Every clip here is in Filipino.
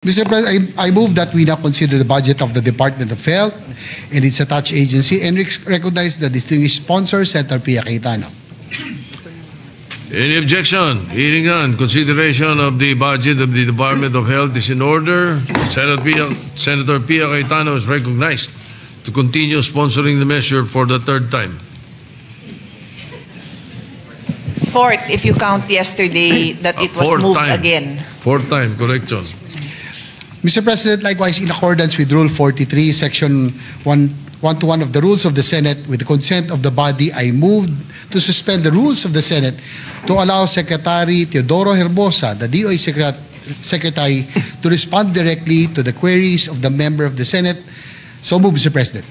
Mr. President, I move that we now consider the budget of the Department of Health and its attached agency and recognize the distinguished sponsor, Senator Pia Cayetano. Any objection? Hearing none. Consideration of the budget of the Department of Health is in order. Senator Pia Cayetano is recognized to continue sponsoring the measure for the third time. Fourth, if you count yesterday that it was moved again. Fourth time, correction. Mr. President, likewise, in accordance with Rule 43, Section 121 of the Rules of the Senate, with the consent of the body, I move to suspend the rules of the Senate to allow Secretary Teodoro Herbosa, the DOE Secretary, to respond directly to the queries of the member of the Senate. So move, Mr. President.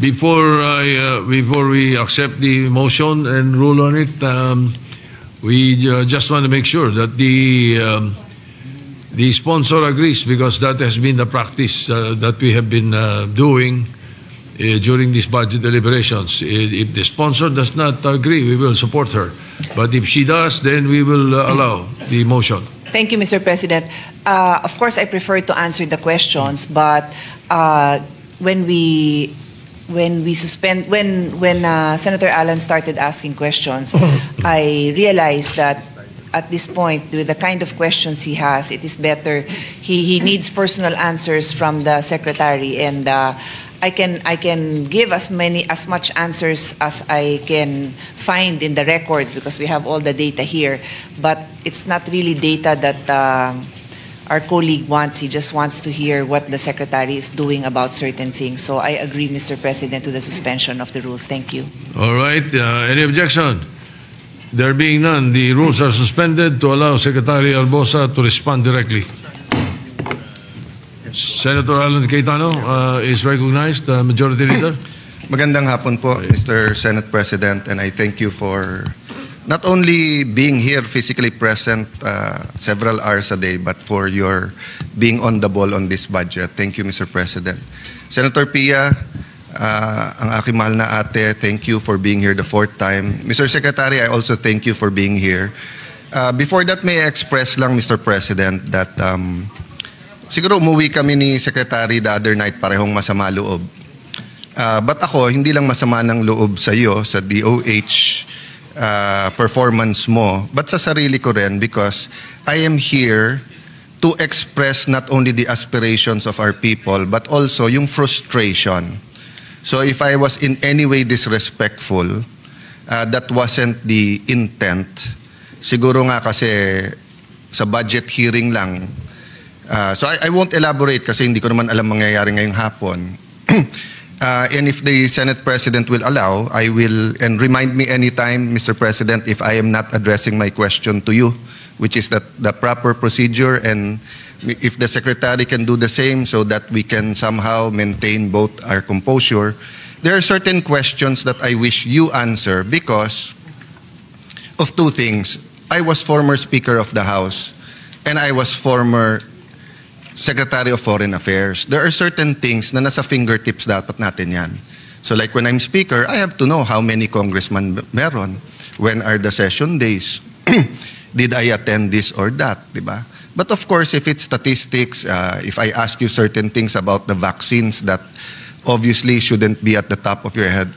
Before we accept the motion and rule on it, we just want to make sure that the sponsor agrees, because that has been the practice that we have been doing during these budget deliberations. If the sponsor does not agree, we will support her. But if she does, then we will allow the motion. Thank you, Mr. President. Of course, I prefer to answer the questions, but when Senator Allen started asking questions, I realized that at this point, with the kind of questions he has, it is better. He needs personal answers from the secretary, and I can give as much answers as I can find in the records, because we have all the data here. But it's not really data that our colleague wants. He just wants to hear what the secretary is doing about certain things. So I agree, Mr. President, to the suspension of the rules. Thank you. All right. Any objection? There being none, the rules are suspended to allow Secretary Herbosa to respond directly. Senator Alan Cayetano is recognized, Majority Leader. Magandang hapon po, Mr. Senate President, and I thank you for not only being here physically present several hours a day, but for your being on the ball on this budget. Thank you, Mr. President. Senator Pia, ang aking mahal na ate, thank you for being here the fourth time. Mr. Secretary, I also thank you for being here. Before that, may I express lang, Mr. President, that siguro umuwi kami ni Secretary the other night, parehong masama loob. But ako, hindi lang masama ng loob sa iyo, sa DOH performance mo, but sa sarili ko rin, because I am here to express not only the aspirations of our people, but also yung frustration. So if I was in any way disrespectful, that wasn't the intent. Siguro nga kasi sa budget hearing lang. So I won't elaborate kasi hindi ko naman alam mangyayari ngayong hapon. And if the Senate President will allow, I will, and remind me anytime, Mr. President, if I am not addressing my question to you, which is the proper procedure, and if the Secretary can do the same so that we can somehow maintain both our composure. There are certain questions that I wish you answer because of two things. I was former Speaker of the House and I was former Secretary of Foreign Affairs. There are certain things na nasa fingertips dapat natin yan. So like when I'm Speaker, I have to know how many congressmen meron. When are the session days? Did I attend this or that? Diba? But of course, if it's statistics, if I ask you certain things about the vaccines that obviously shouldn't be at the top of your head,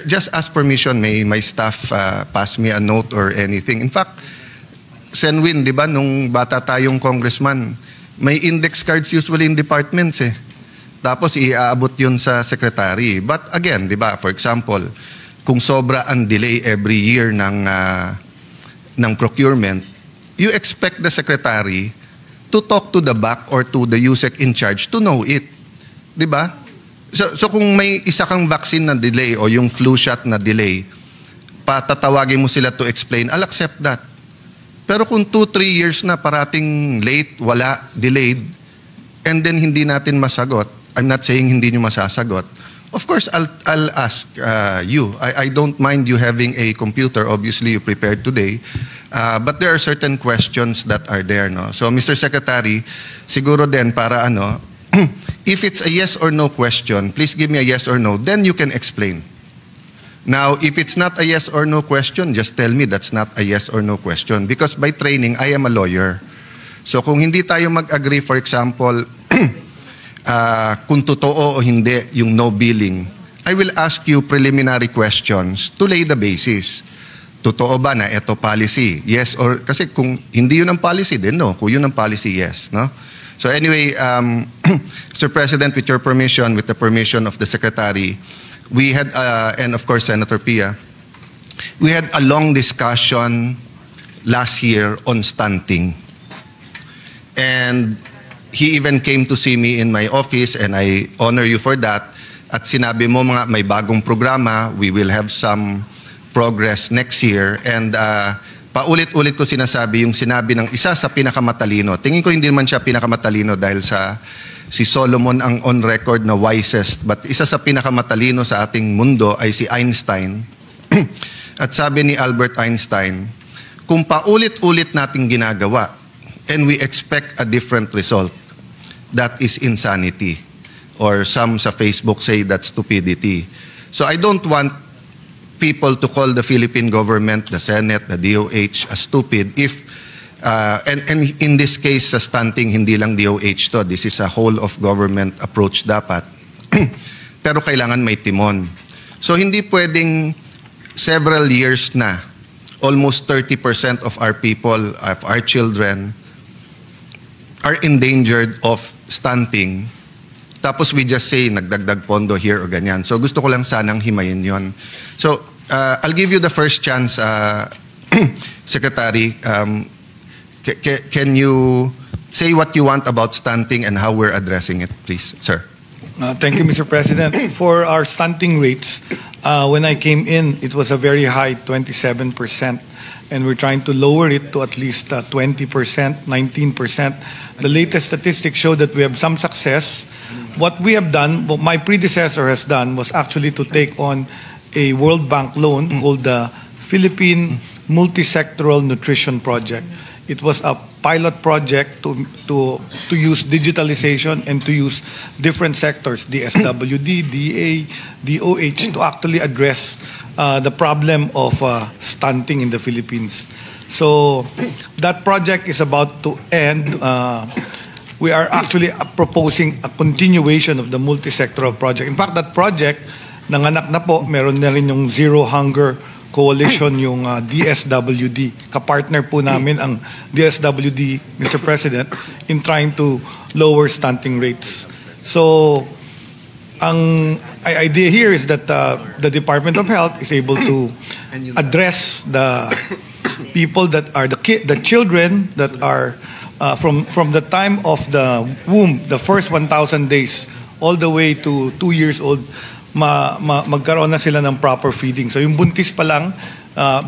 just ask permission. May my staff pass me a note or anything. In fact, Senwin, di ba, nung bata tayong congressman, may index cards usually in departments eh. Tapos iaabot yun sa secretary. But again, di ba, for example, kung sobra ang delay every year ng procurement, you expect the secretary to talk to the back or to the USEC in charge to know it. Diba? So kung may isa kang vaccine na delay o yung flu shot na delay, patatawagin mo sila to explain, I'll accept that. Pero kung 2-3 years na parating late, wala, delayed, and then hindi natin masagot, I'm not saying hindi nyo masasagot, of course, I'll ask you. I don't mind you having a computer. Obviously, you prepared today. But there are certain questions that are there. No? So, Mr. Secretary, siguro din para if it's a yes or no question, please give me a yes or no. Then you can explain. Now, if it's not a yes or no question, just tell me that's not a yes or no question. Because by training, I am a lawyer. So kung hindi tayo mag-agree, for example, kung totoo o hindi yung no billing, I will ask you preliminary questions to lay the basis. Totoo ba na ito policy? Yes or kasi kung hindi yun ang policy, then no. Kung yun ang policy, yes, no? So anyway, Mr. President, with your permission, with the permission of the Secretary, we had, and of course Senator Pia, we had a long discussion last year on stunting. And he even came to see me in my office, and I honor you for that. At sinabi mo mga may bagong programa, we will have some progress next year. And paulit-ulit ko sinasabi yung sinabi ng isa sa pinakamatalino. Tingin ko hindi naman siya pinakamatalino dahil si Solomon ang on record na wisest, but isa sa pinakamatalino sa ating mundo ay si Einstein. At sabi ni Albert Einstein, kung paulit-ulit nating ginagawa and we expect a different result, that is insanity. Or some sa Facebook say that's stupidity. So I don't want people to call the Philippine government, the Senate, the DOH as stupid if, and in this case sa stunting, hindi lang DOH to, this is a whole of government approach dapat. Pero kailangan may timon. So hindi pwedeng several years na, almost 30% of our people, of our children, are endangered of stunting. Tapos we just say, nagdagdag pondo here o ganyan. So gusto ko lang sanang himayin yon. So I'll give you the first chance, Secretary. Can you say what you want about stunting and how we're addressing it, please, sir? Thank you, Mr. President. For our stunting rates, when I came in, it was a very high 27%. And we're trying to lower it to at least 20%, 19%. The latest statistics show that we have some success. What we have done, what my predecessor has done, was actually to take on a World Bank loan called the Philippine Multisectoral Nutrition Project. It was a pilot project to use digitalization and to use different sectors, DSWD, DA, DOH, to actually address the problem of stunting in the Philippines. So that project is about to end. We are actually proposing a continuation of the multisectoral project. In fact, that project, nanganak na po, meron na rin yung Zero Hunger Coalition, yung DSWD. Kapartner po namin ang DSWD, Mr. President, in trying to lower stunting rates. So, ang idea here is that the Department of Health is able to address the people that are the children that are from the time of the womb, the first 1,000 days, all the way to 2 years old, magkaroon na sila ng proper feeding. So yung buntis pa lang,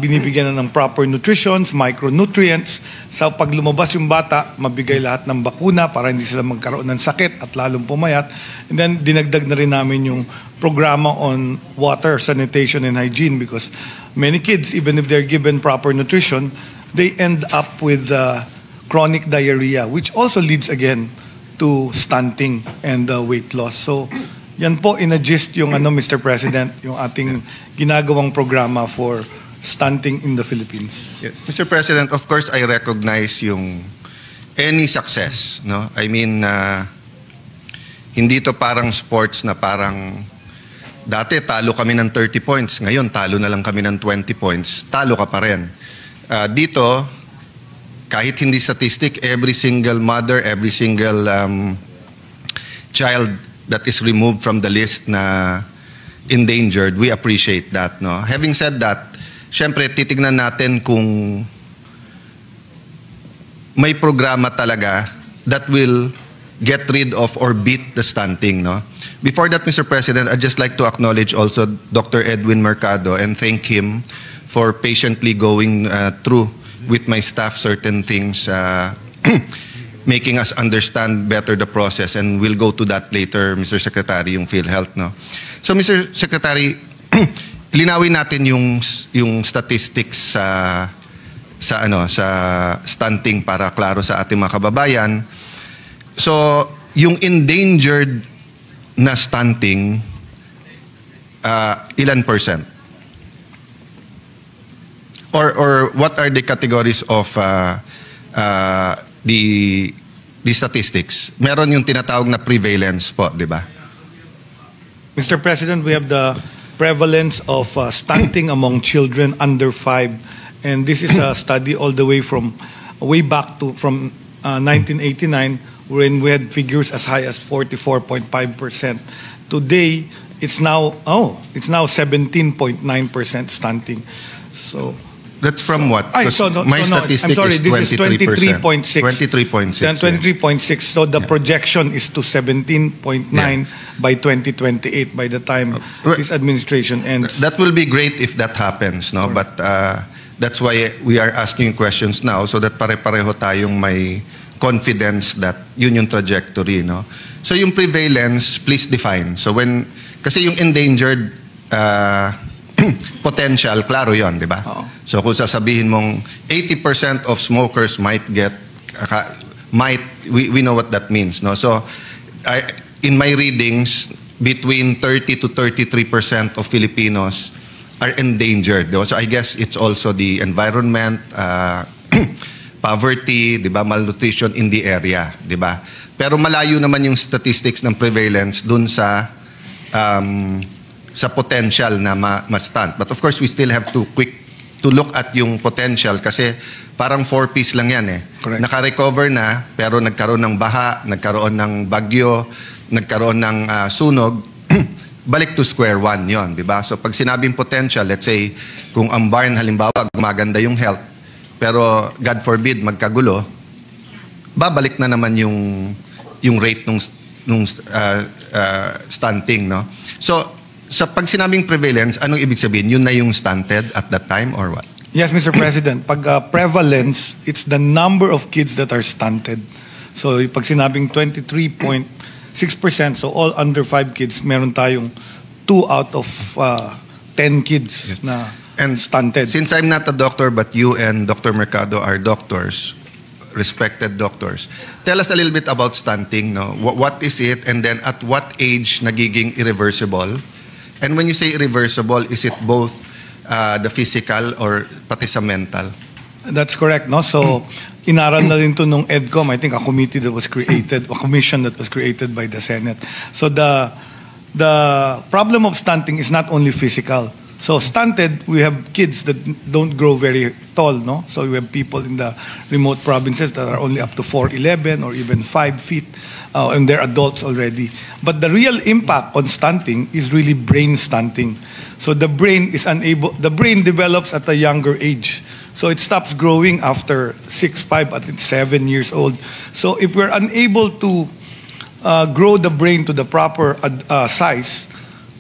binibigyan na ng proper nutritions, micronutrients. So pag lumabas yung bata, mabigay lahat ng bakuna para hindi sila magkaroon ng sakit at lalong pumayat. And then dinagdag na rin namin yung programa on water, sanitation, and hygiene because many kids, even if they're given proper nutrition, they end up with chronic diarrhea, which also leads again to stunting and weight loss. So, yan po in a gist yung Mr. President, yung ating ginagawang programa for stunting in the Philippines. Yes. Mr. President, of course, I recognize yung any success, no? I mean, hindi to parang sports na parang dati talo kami ng 30 points, ngayon talo na lang kami ng 20 points, talo ka pa rin. Dito, kahit hindi statistic, every single mother, every single child that is removed from the list na endangered, we appreciate that, no? Having said that, syempre titignan natin kung may programa talaga that will get rid of or beat the stunting, no? Before that, Mr. President, I'd just like to acknowledge also Dr. Edwin Mercado and thank him for patiently going through with my staff certain things, making us understand better the process, and we'll go to that later, Mr. Secretary, yung PhilHealth, no? So, Mr. Secretary, linawin natin yung statistics sa stunting para klaro sa ating mga kababayan. So, yung endangered na stunting, ilan percent? Or what are the categories of the statistics. Meron yung tinatawag na prevalence po, di ba? Mr. President, we have the prevalence of stunting among children under 5, and this is a study all the way back to 1989, when we had figures as high as 44.5%. Today, it's now 17.9% stunting. So that's from what? My statistic I'm sorry, is 23%. 23.6. 23.6. So the projection is to 17.9 by 2028, by the time this administration ends. That will be great if that happens, no? But that's why we are asking questions now, so that pare-pareho tayong may confidence that yun yung trajectory, no? So yung prevalence, please define. So kasi yung endangered potential, klaro yon, di ba? So kung sasabihin mong 80% of smokers we know what that means, no? So in my readings, between 30 to 33% of Filipinos are endangered. Diba? So I guess it's also the environment, poverty, di ba, malnutrition in the area, di ba? Pero malayo naman yung statistics ng prevalence dun sa potential na ma-stunt. But of course, we still have to look at yung potential kasi parang 4Ps lang yan eh. Correct. Naka-recover na, pero nagkaroon ng baha, nagkaroon ng bagyo, nagkaroon ng sunog, balik to square one yon, di ba? So pag sinabing potential, let's say, kung ang barn halimbawa, gumaganda yung health, pero God forbid, magkagulo, babalik na naman yung rate nung stunting, no? So, sa pag sinabing prevalence, anong ibig sabihin? Yun na yung stunted at that time or what? Yes, Mr. President. Pag prevalence, it's the number of kids that are stunted. So, pag sinabing 23.6%, so all under 5 kids, meron tayong 2 out of 10 kids na stunted. Since I'm not a doctor, but you and Dr. Mercado are doctors, respected doctors, tell us a little bit about stunting. No? What is it? And then at what age nagiging irreversible? And when you say irreversible, is it both the physical or pati sa mental? That's correct. No? So, inaral na rin to nung EDCOM, I think a committee that was created, a commission that was created by the Senate. So the problem of stunting is not only physical. So stunted, we have kids that don't grow very tall, no? So we have people in the remote provinces that are only up to 4'11" or even 5 feet, and they're adults already. But the real impact on stunting is really brain stunting. So the brain develops at a younger age. So it stops growing after 6, 5, at 7 years old. So if we're unable to grow the brain to the proper size,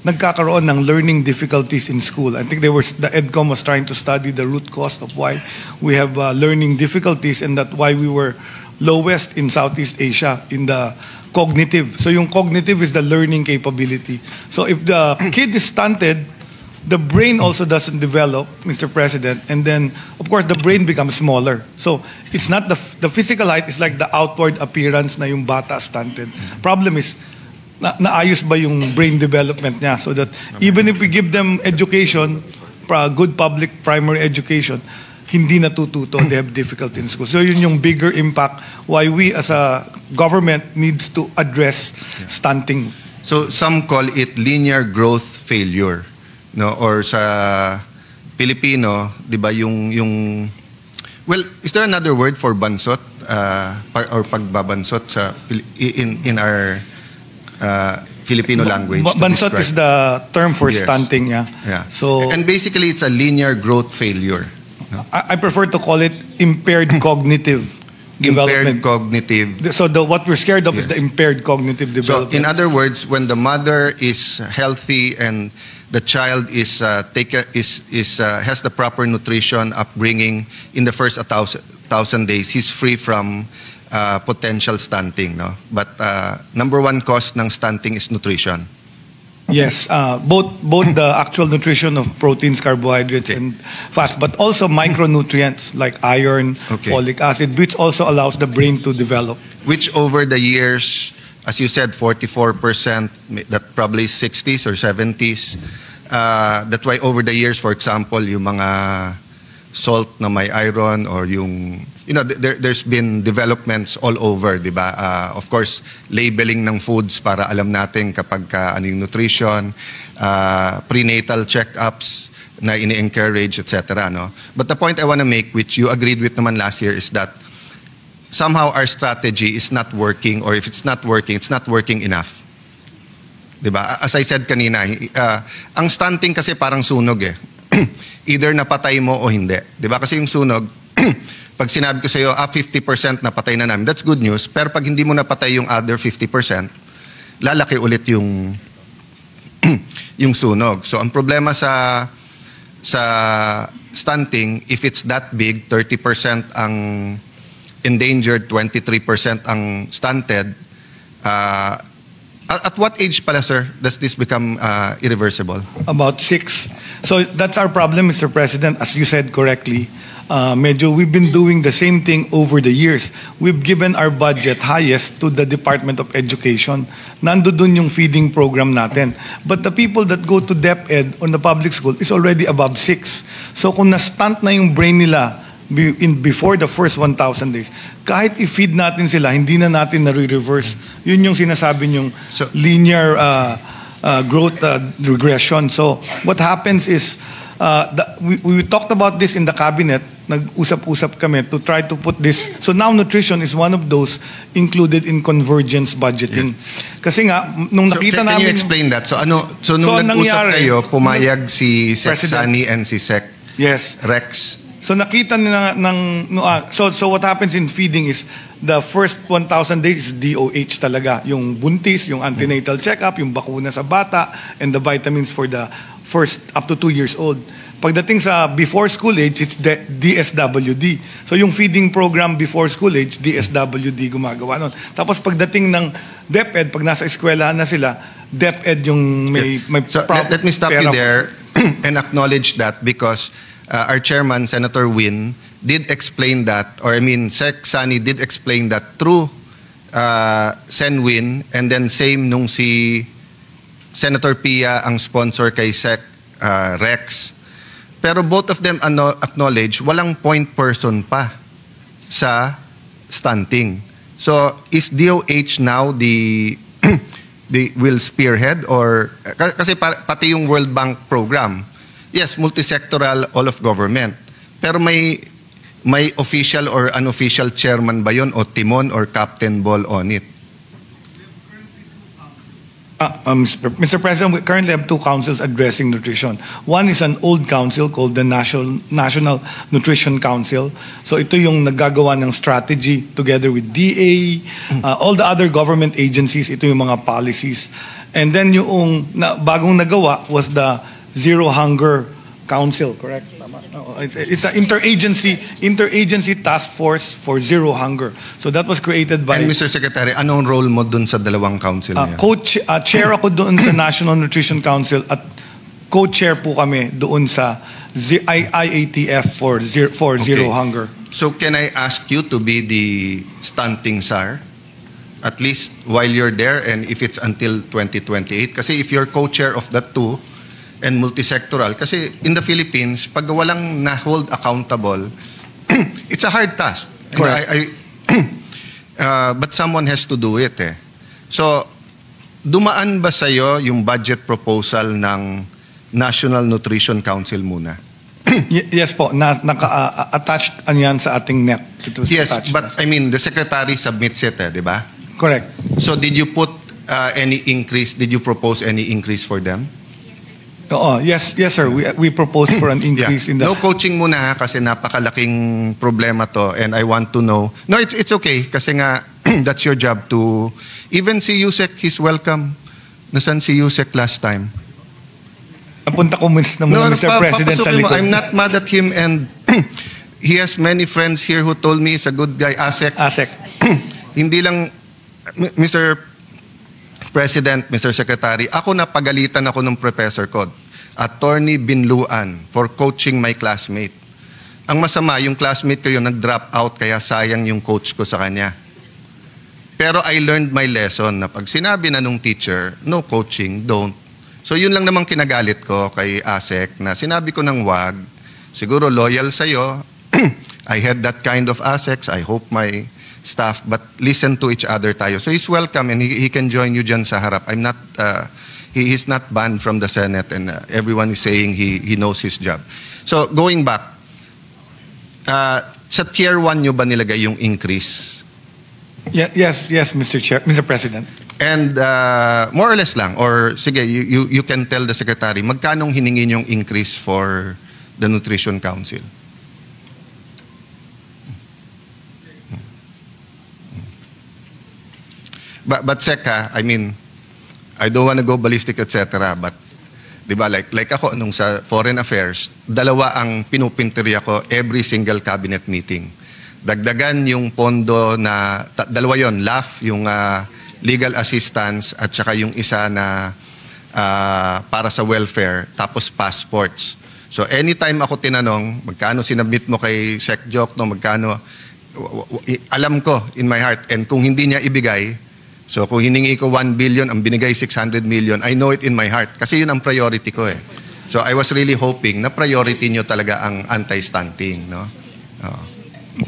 nagkakaroon ng learning difficulties in school. I think the EDCOM was trying to study the root cause of why we have learning difficulties, and that why we were lowest in Southeast Asia in the cognitive. So yung cognitive is the learning capability. So if the kid is stunted, the brain also doesn't develop, Mr. President, and then, of course, the brain becomes smaller. So it's not the physical height, it's like the outward appearance na yung bata stunted. Problem is, naayos ba yung brain development niya, so that even if we give them education, good public primary education, hindi natututo, they have difficulty in school. So yun yung bigger impact why we as a government needs to address stunting. So some call it linear growth failure, no? Or sa Filipino, di ba yung well, is there another word for bansot or pagbabansot sa in our Filipino language? Bansot is the term for stunting, yeah. So, and basically, it's a linear growth failure. No? I prefer to call it impaired cognitive development. Impaired cognitive. So what we're scared of is the impaired cognitive development. So in other words, when the mother is healthy and the child has the proper nutrition, upbringing in the first 1,000 days, he's free from potential stunting, no? But number one cause ng stunting is nutrition. Yes, both the actual nutrition of proteins, carbohydrates, and fats, but also micronutrients like iron, folic acid, which also allows the brain to develop. Which over the years, as you said, 44%, that probably 60s or 70s. That's why over the years, for example, yung mga salt na may iron or yung there's been developments all over, di ba? Of course, labeling ng foods para alam natin kapag ano yung nutrition, prenatal check-ups na ini-encourage, etc. No? But the point I want to make, which you agreed with naman last year, is that somehow our strategy is not working, or if it's not working enough. Diba? As I said kanina, ang stunting kasi parang sunog eh. Either napatay mo o hindi. Diba? Kasi yung sunog, pag sinabi ko sa iyo, 50% napatay na namin, that's good news. Pero pag hindi mo napatay yung other 50%, lalaki ulit yung yung sunog. So ang problema sa stunting, if it's that big, 30% ang endangered, 23% ang stunted, at what age pala, sir, does this become irreversible? About 6. So that's our problem, Mr. President. As you said correctly, medyo we've been doing the same thing over the years. We've given our budget highest to the Department of Education. Nandun yung feeding program natin. But the people that go to DepEd on the public school is already above 6. So kung na-stunt na yung brain nila before the first 1,000 days, kahit i-feed natin sila, hindi na natin na-reverse. Yun yung sinasabi yung linear growth regression. So what happens is, we talked about this in the cabinet, nag-usap-usap kami to try to put this. So now nutrition is one of those included in convergence budgeting. Yeah. Kasi nga, nung nakita namin... Can you explain that? So nung nag-usap kayo, pumayag si Sec Sani and si Sec Rex. So nakita nila so what happens in feeding is the first 1,000 days is DOH talaga. Yung buntis, yung antenatal checkup, yung bakuna sa bata, and the vitamins for the first up to 2 years old. Pagdating sa before school age, it's DSWD. So yung feeding program before school age, DSWD gumagawa nun. Tapos pagdating ng DepEd, pag nasa eskwelahan na sila, DepEd yung may so let me stop you there and acknowledge that, because our chairman, Senator Win, did explain that, or I mean, Sec Sani did explain that through Sen Win, and then same nung si Senator Pia ang sponsor kay Sec Rex. Pero both of them acknowledge walang point person pa sa stunting. So is DOH now the will spearhead, or kasi pati yung World Bank program, yes, multisectoral, all of government. Pero may official or unofficial chairman ba yun, o timon or captain ball on it? Mr. President, we currently have 2 councils addressing nutrition. One is an old council called the National Nutrition Council. So ito yung naggagawa ng strategy together with DA, all the other government agencies, ito yung mga policies. And then yung bagong nagawa was the Zero Hunger Council, correct? It's an interagency task force for zero hunger. So that was created by... And Mr. Secretary, anong role mo dun sa dalawang council niya? Chair ako doon sa National Nutrition Council at co-chair po kami doon sa IATF for Zero Hunger. So can I ask you to be the stunting SAR? At least while you're there, and if it's until 2028? Kasi if you're co-chair of that too, and multisectoral, kasi in the Philippines, pag walang na-hold accountable, it's a hard task. But someone has to do it eh. So, dumaan ba sa'yo yung budget proposal ng National Nutrition Council muna? Yes po, naka-attached yan sa ating NEP. Yes, but I mean, the secretary submits it di ba? Correct. So, did you put any increase, did you propose any increase for them? Yes, sir. We proposed for an increase in the... No coaching muna ha, kasi napakalaking problema to, and I want to know... No, it's okay, kasi nga, that's your job to... Even si Yusek, he's welcome. Nasaan si Yusek last time? Napunta ko muna, Mr. President, sa likod. I'm not mad at him, and he has many friends here who told me he's a good guy. Asek. Hindi lang... Mr. President, Mr. Secretary, ako napagalitan ako ng professor ko, Attorney Binluan, for coaching my classmate. Ang masama, yung classmate ko yun nag-drop out, kaya sayang yung coach ko sa kanya. Pero I learned my lesson na pag sinabi na nung teacher, no coaching, don't. So yun lang namang kinagalit ko kay ASEC na sinabi ko ng wag, siguro loyal sa'yo, I had that kind of ASECs. I hope my staff, but listen to each other tayo. So he's welcome and he can join you dyan sa harap. I'm not, he's not banned from the Senate and everyone is saying he knows his job. So going back, sa tier 1 nyo ba nilagay yung increase? Yes, Mr. President. And more or less lang, or sige, you can tell the Secretary, magkanong hiningi yung increase for the Nutrition Council? But Sec, I mean, I don't want to go ballistic, etc. But, di ba, like ako, nung sa Foreign Affairs, dalawa ang pinupinteriya ko every single cabinet meeting. Dagdagan yung pondo na, dalawa yon, LAF, yung legal assistance, at saka yung isa na para sa welfare, tapos passports. So anytime ako tinanong, magkano sinabit mo kay Sec Joc, no, magkano, alam ko in my heart, and kung hindi niya ibigay, so kung hiningi ko 1 billion, ang binigay 600 million, I know it in my heart. Kasi yun ang priority ko eh. So I was really hoping na priority nyo talaga ang anti-stunting, no?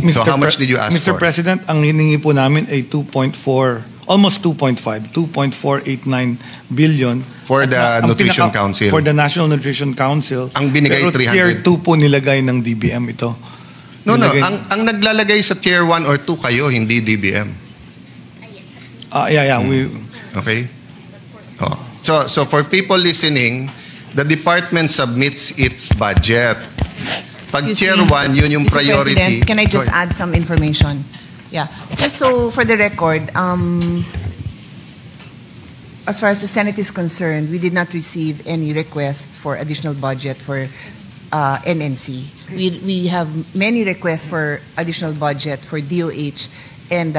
So how much did you ask Mr. for? President, ang hiningi po namin ay 2.4, almost 2.5, 2.489 billion. For the Nutrition Council. For the National Nutrition Council. Ang binigay pero 300. Tier 2 po nilagay ng DBM ito. No, ang naglalagay sa tier 1 or 2 kayo, hindi DBM. Okay. So for people listening, the department submits its budget. Pag tier 1, yun yung Mr. priority. President, can I just add some information? Yeah. Just so for the record, as far as the Senate is concerned, we did not receive any request for additional budget for NNC. We have many requests for additional budget for DOH and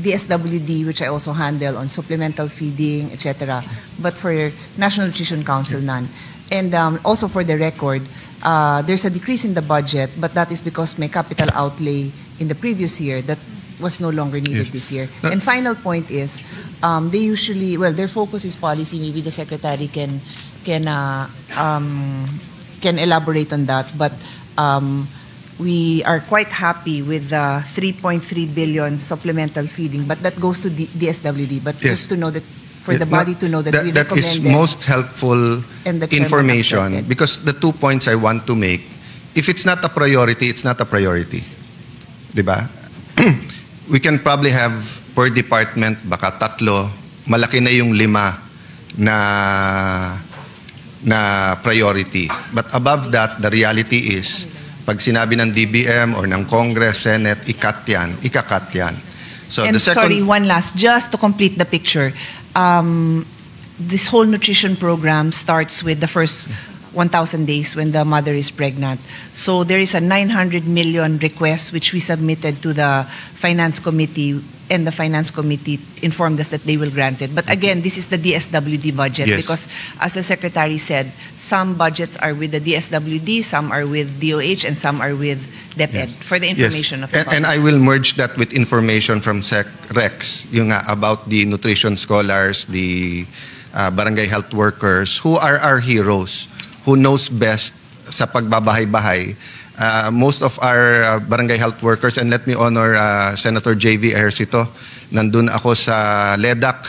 DSWD, which I also handle on supplemental feeding, etc. But for National Nutrition Council, none. And also for the record, there's a decrease in the budget, but that is because may capital outlay in the previous year that was no longer needed this year. And final point is, they usually, well, their focus is policy. Maybe the Secretary can elaborate on that, but we are quite happy with the 3.3 billion supplemental feeding, but that goes to DSWD. But just to know that, for the body to know that we that recommend is them, most helpful and the chairman information, accepted. because the 2 points I want to make, if it's not a priority, it's not a priority. Diba? We can probably have per department, baka 3, malaki na yung 5 na priority. But above that, the reality is, pag sinabi ng DBM or ng Congress, Senate, ikakat yan. So And the second, sorry, one last, just to complete the picture. This whole nutrition program starts with the first 1,000 days when the mother is pregnant. So there is a 900 million request which we submitted to the Finance Committee, and the Finance Committee informed us that they will grant it. But again, this is the DSWD budget, Yes. because as the Secretary said, some budgets are with the DSWD, some are with DOH, and some are with DepEd, for the information of the and I will merge that with information from Sec Rex, yung about the nutrition scholars, the barangay health workers, who are our heroes, who knows best sa pagbabahay-bahay. Most of our barangay health workers, and let me honor Senator J.V. Ejercito, nandun ako sa LEDAC.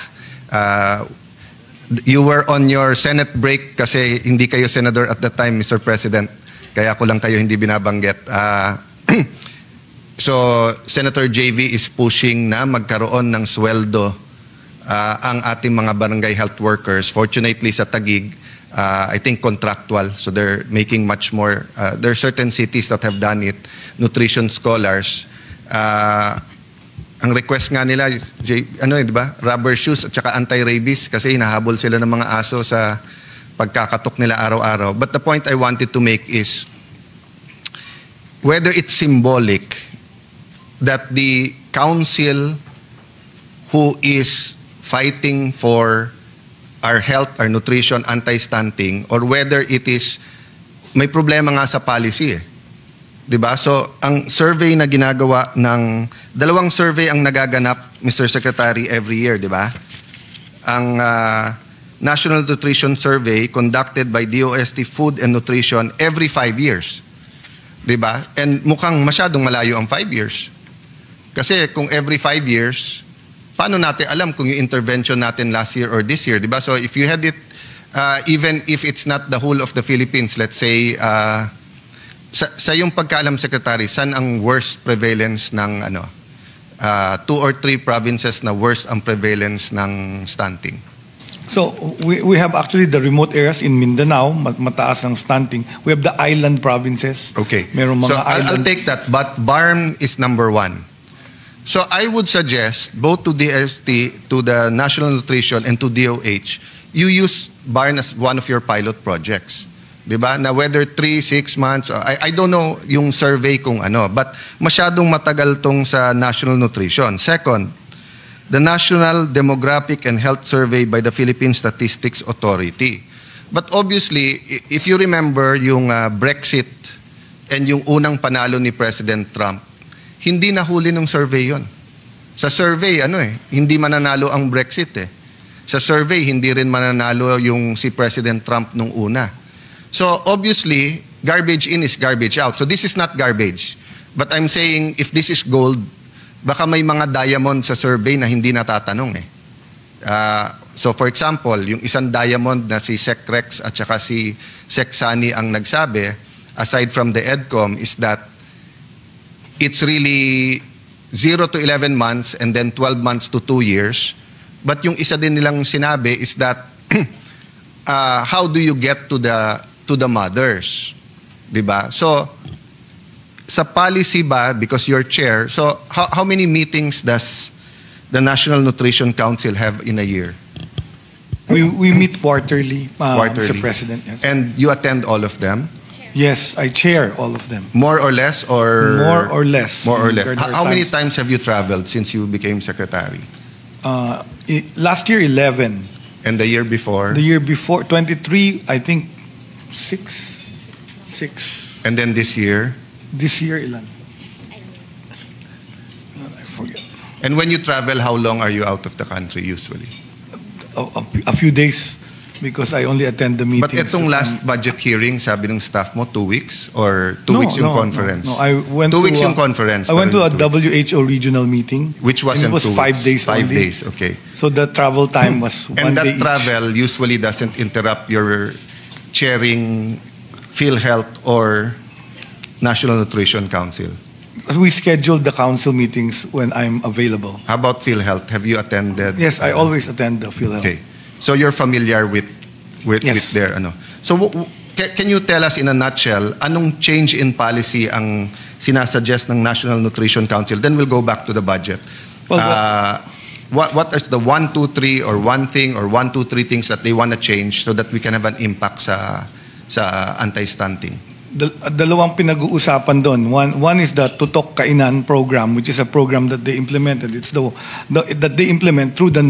You were on your Senate break kasi hindi kayo senador at the time, Mr. President. Kaya ko lang kayo hindi binabanggit. So, Senator J.V. is pushing na magkaroon ng sweldo ang ating mga barangay health workers. Fortunately, sa Taguig, I think contractual, so they're making much more. There are certain cities that have done it, nutrition scholars. Ang request nga nila, di ba? Rubber shoes at saka anti-rabies kasi hinahabol sila ng mga aso sa pagkakatok nila araw-araw. But the point I wanted to make is whether it's symbolic that the council who is fighting for our health, our nutrition, anti-stunting, or whether it is, may problema nga sa policy eh. Diba? So, ang survey na ginagawa ng, 2 survey ang nagaganap, Mr. Secretary, every year, diba? Ang National Nutrition Survey conducted by DOST Food and Nutrition every 5 years. Diba? And mukhang masyadong malayo ang 5 years. Kasi kung every 5 years, paano natin alam kung yung intervention natin last year or this year, diba? So if you had it, even if it's not the whole of the Philippines, let's say, sa yung pagkaalam, Secretary, saan ang worst prevalence ng 2 or 3 provinces na worst ang prevalence ng stunting? So we have actually the remote areas in Mindanao, mataas ang stunting. We have the island provinces. Okay. Merong mga So I'll island. take that, but BARM is number 1. So I would suggest both to DST, to the National Nutrition, and to DOH, you use BARM as one of your pilot projects. Diba? Na whether 3, 6 months, I don't know yung survey kung but masyadong matagal tong sa National Nutrition. Second, the National Demographic and Health Survey by the Philippine Statistics Authority. But obviously, if you remember yung Brexit and yung unang panalo ni President Trump, hindi nahuli ng survey yon. Sa survey, hindi mananalo ang Brexit eh. Sa survey, hindi rin mananalo yung si President Trump nung una. So obviously, garbage in is garbage out. So this is not garbage. But I'm saying, if this is gold, baka may mga diamond sa survey na hindi natatanong eh. So for example, yung isang diamond na si Sec Rex at saka si Sec Sani ang nagsabi, aside from the EDCOM, is that it's really 0 to 11 months and then 12 months to 2 years. But yung isa din nilang sinabi is that how do you get to the mothers? Diba? So sa policy ba, because you're chair, so how many meetings does the National Nutrition Council have in a year? We meet quarterly, Quarterly. Mr. President. Yes. And you attend all of them? Yes, I chair all of them. More or less? Or More or less. More or less. There are How many times- times have you traveled since you became secretary? Last year, 11. And the year before? The year before, 23, I think 6. And then this year? This year, ilan? I forget. And when you travel, how long are you out of the country usually? A few days, because I only attend the meetings. But itong last budget hearing, sabi ng staff mo, 2 weeks? Or 2 weeks yung conference? No, I went 2 to weeks yung conference. I went to a pero 2 weeks. WHO regional meeting. Which was and in it was 2 5 weeks. days 5 only. days, okay. So the travel time was 1 And day that each. travel usually doesn't interrupt your chairing PhilHealth or National Nutrition Council. We scheduled the council meetings when I'm available. How about PhilHealth? Have you attended? Yes, I always attend the PhilHealth. Okay. So you're familiar with Yes. their So can you tell us in a nutshell anong change in policy ang sinasuggest ng National Nutrition Council? Then we'll go back to the budget. Well, What is the 1, 2, 3 or one thing or 1, 2, 3 things that they want to change so that we can have an impact sa anti-stunting? Dalawang pinag-uusapan doon. One is the Tutok Kainan program, which is a program that they implemented. It's that they implement through the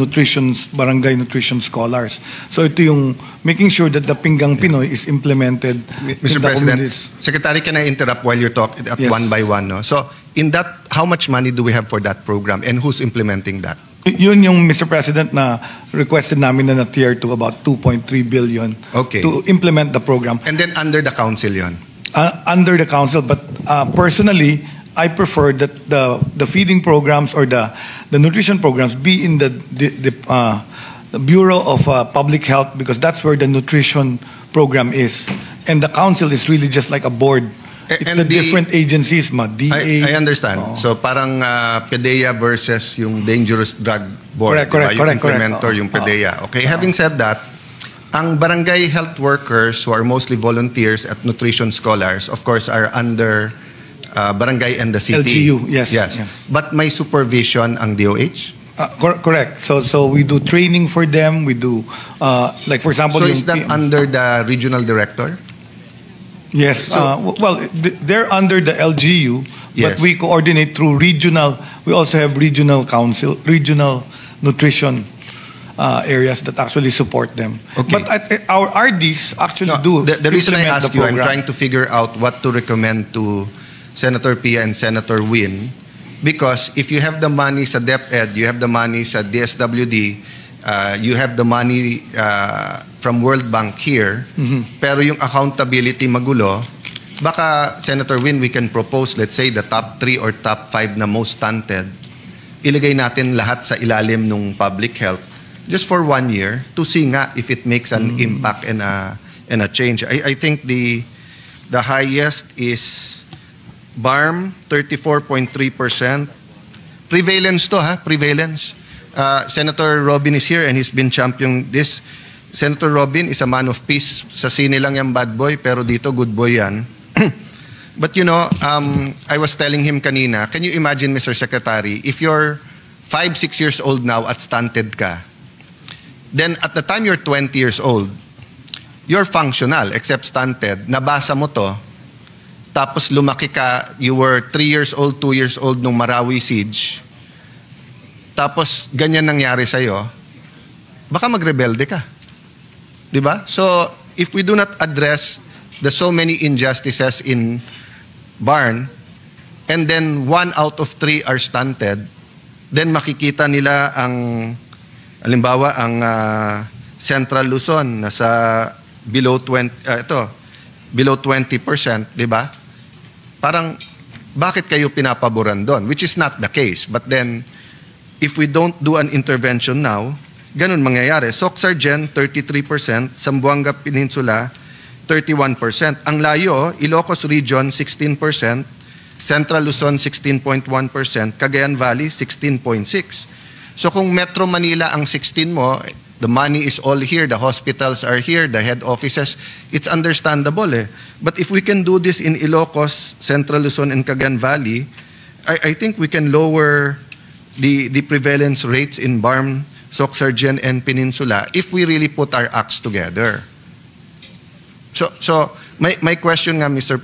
barangay nutrition scholars. So ito yung making sure that the Pinggang Pinoy is implemented. in Mr. the President, communities. Secretary, can I interrupt while you're talking at Yes. one by one? No? So in that, how much money do we have for that program and who's implementing that? Yun yung, Mr. President, na requested namin na tier to about 2.3 billion Okay. to implement the program. And then under the council yon. Under the council, but personally, I prefer that the feeding programs or the nutrition programs be in the Bureau of Public Health, because that's where the nutrition program is, and the council is really just like a board. It's And the the- different agencies, DA. I understand. Oh. So parang PDEA versus yung Dangerous Drug Board. Correct, Yung correct. implementer, yung PDEA. Okay, having said that, ang barangay health workers who are mostly volunteers at nutrition scholars, of course, are under barangay and the city. LGU, yes. But may supervision ang DOH? Correct. So we do training for them. We do, like for example, So yung is that under the regional director? Yes. Well, they're under the LGU, Yes. but we coordinate through regional. We also have regional council, regional nutrition areas that actually support them. Okay. But our RDs actually do. The reason I implement ask the you, I'm program. trying to figure out what to recommend to Senator Pia and Senator Win, because if you have the money sa DepEd, you have the money sa DSWD, you have the money from World Bank here, pero yung accountability magulo, baka, Senator Win, we can propose, let's say, the top 3 or top 5 na most stunted. Ilagay natin lahat sa ilalim ng public health just for 1 year to see nga if it makes an impact and a change. I think the highest is BARM, 34.3%. Prevalence to, ha? Prevalence. Senator Robin is here and he's been championing this. Senator Robin is a man of peace. Sa sine lang yung bad boy, pero dito good boy yan. But you know, I was telling him kanina, can you imagine, Mr. Secretary, if you're 5-6 years old now at stunted ka, then at the time you're 20 years old, you're functional except stunted, nabasa mo to, tapos lumaki ka, you were 3 years old, 2 years old nung Marawi siege, tapos ganyan nangyari sa'yo, baka magrebelde ka. Diba? So, if we do not address the so many injustices in BARN, and then 1 out of 3 are stunted, then makikita nila ang, halimbawa, ang Central Luzon nasa below 20%, below 20%, di ba? Parang, bakit kayo pinapaboran doon? Which is not the case. But then, if we don't do an intervention now, ganun mangyayari. Soc-Sargen, 33%, Zamboanga Peninsula, 31%. Ang layo, Ilocos Region, 16%, Central Luzon, 16.1%, Cagayan Valley, 16.6%. So kung Metro Manila ang 16 mo, the money is all here, the hospitals are here, the head offices, it's understandable eh. But if we can do this in Ilocos, Central Luzon, and Cagayan Valley, I think we can lower the prevalence rates in BARM, Soc-Sargen, and Peninsula if we really put our acts together. So my question nga, Mr.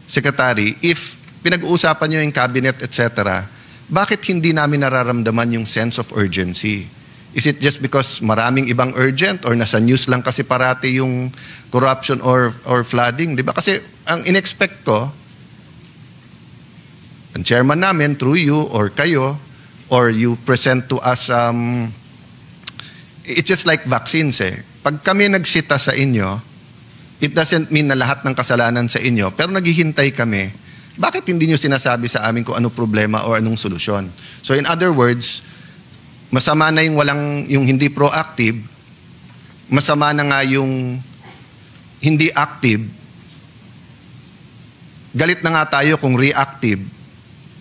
Secretary, if pinag-uusapan nyo yung cabinet, etc., bakit hindi namin nararamdaman yung sense of urgency? Is it just because maraming ibang urgent or nasa news lang kasi parati yung corruption or flooding? Di ba? Kasi ang in-expect ko, ang chairman namin, through you or kayo, or you present to us, it's just like vaccines eh. Pag kami nagsita sa inyo, it doesn't mean na lahat ng kasalanan sa inyo, pero naghihintay kami, bakit hindi nyo sinasabi sa amin kung ano problema o anong solusyon? So in other words, masama na yung hindi proactive, masama na nga yung hindi active, galit na nga tayo kung reactive.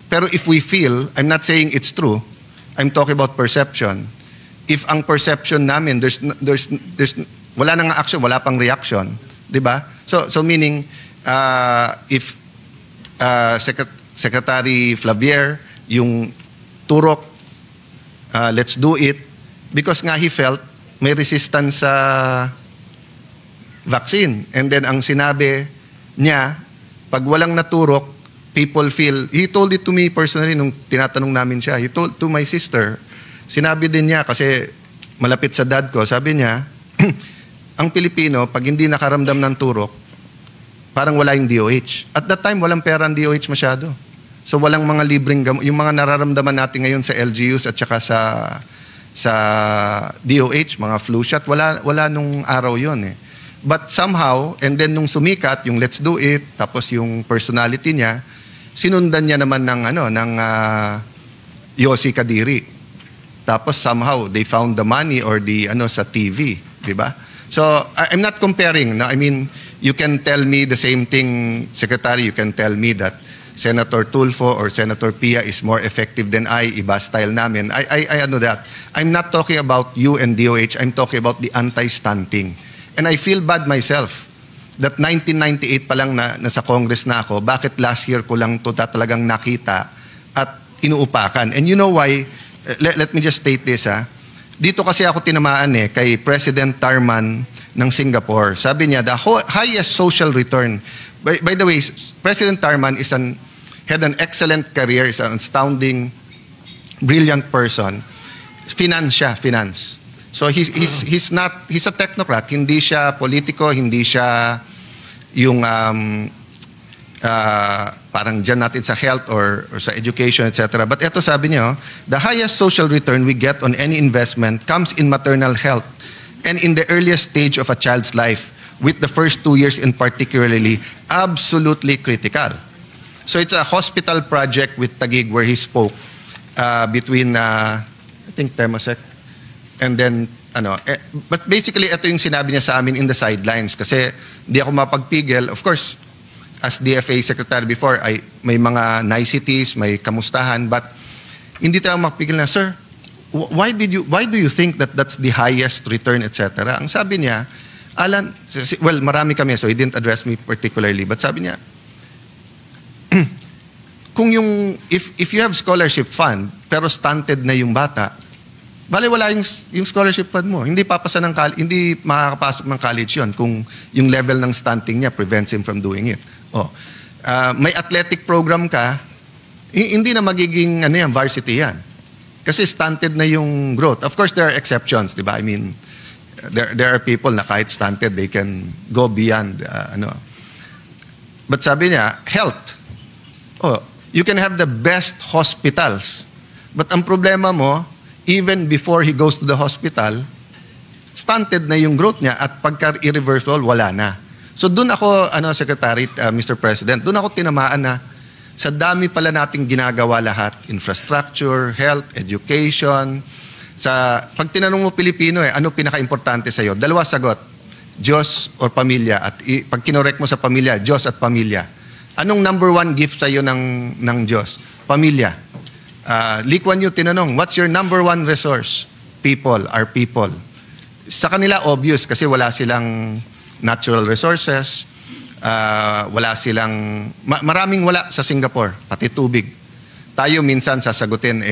Pero if we feel, I'm not saying it's true, I'm talking about perception. If ang perception namin, there's wala nang action, wala pang reaction, di ba? So meaning, if Secretary Flavier, yung turok, let's do it, because nga he felt may resistance sa vaccine. And then ang sinabi niya, pag walang naturok, people feel, he told it to me personally nung tinatanong namin siya, he told to my sister, sinabi din niya, kasi malapit sa dad ko, sabi niya, ang Pilipino, pag hindi nakaramdam ng turok, parang wala yung DOH. At that time, walang pera ang DOH masyado. So walang mga libreng gamot. Yung mga nararamdaman natin ngayon sa LGUs at saka sa DOH, mga flu shot, wala nung araw yon eh. But somehow, and then nung sumikat, yung let's do it, tapos yung personality niya, sinundan niya naman ng Yossi Kadiri. Tapos somehow, they found the money or the sa TV, di ba? So, I'm not comparing. No? I mean, you can tell me the same thing, Secretary, you can tell me that Senator Tulfo or Senator Pia is more effective than I, iba style namin. I know that. I'm not talking about you and DOH, I'm talking about the anti-stunting. And I feel bad myself that 1998 pa lang nasa Congress na ako, bakit last year ko lang ito talagang nakita at inuupakan. And you know why? Let me just state this Dito kasi ako tinamaan kay President Tarman ng Singapore. Sabi niya, the highest social return. By the way, President Tarman had an excellent career, is an astounding, brilliant person. Finance. So he's a technocrat, hindi siya politiko, hindi siya yung parang dyan natin sa health or sa education, etc. But ito sabi niyo, the highest social return we get on any investment comes in maternal health and in the earliest stage of a child's life, with the first 2 years in particularly, absolutely critical. So it's a hospital project with Taguig where he spoke between, I think, Temasek and then, but basically, ito yung sinabi niya sa amin in the sidelines kasi di ako mapagpigil. Of course, as DFA Secretary before, may mga niceties, may kamustahan, but hindi tayo mapigil na, sir, why do you think that that's the highest return, etc.? Ang sabi niya, Alan, well, marami kami, so he didn't address me particularly, but sabi niya, kung if you have scholarship fund, pero stunted na yung bata, bale wala yung scholarship fund mo. Hindi hindi makakapasok ng college yon kung yung level ng stunting niya prevents him from doing it. May athletic program ka, hindi na magiging varsity yan. Kasi stunted na yung growth. Of course, there are exceptions, di ba? I mean, there are people na kahit stunted, they can go beyond, But sabi niya, health. You can have the best hospitals. But ang problema mo, even before he goes to the hospital, stunted na yung growth niya at pagka-irreversible, wala na. So doon ako, Secretary, Mr. President, doon ako tinamaan na sa dami pala nating ginagawa lahat, infrastructure, health, education. Pag tinanong mo Pilipino, ano pinaka-importante sa'yo? 2 sagot, Diyos or pamilya. At pag kinorek mo sa pamilya, Diyos at pamilya. Anong number 1 gift sa'yo ng Diyos? Pamilya. Lee Kuan Yew tinanong, what's your number 1 resource? People, our people. Sa kanila, obvious, kasi wala silang natural resources, maraming wala sa Singapore, pati tubig. Tayo minsan sasagutin,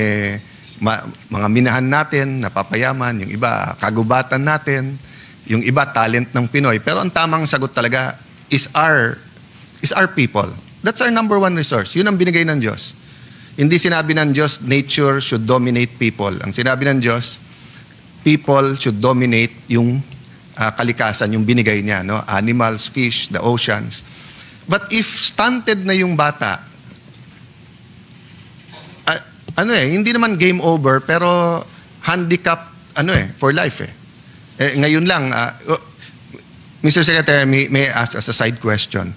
mga minahan natin, napapayaman, yung iba, kagubatan natin, yung iba, talent ng Pinoy. Pero ang tamang sagot talaga is our people. That's our number 1 resource. Yun ang binigay ng Diyos. Hindi sinabi ng Diyos, nature should dominate people. Ang sinabi ng Diyos, people should dominate yung kalikasan, yung binigay niya, animals, fish, the oceans. But if stunted na yung bata, hindi naman game over, pero handicap, for life ngayon lang, Mr. Secretary, may I ask as a side question?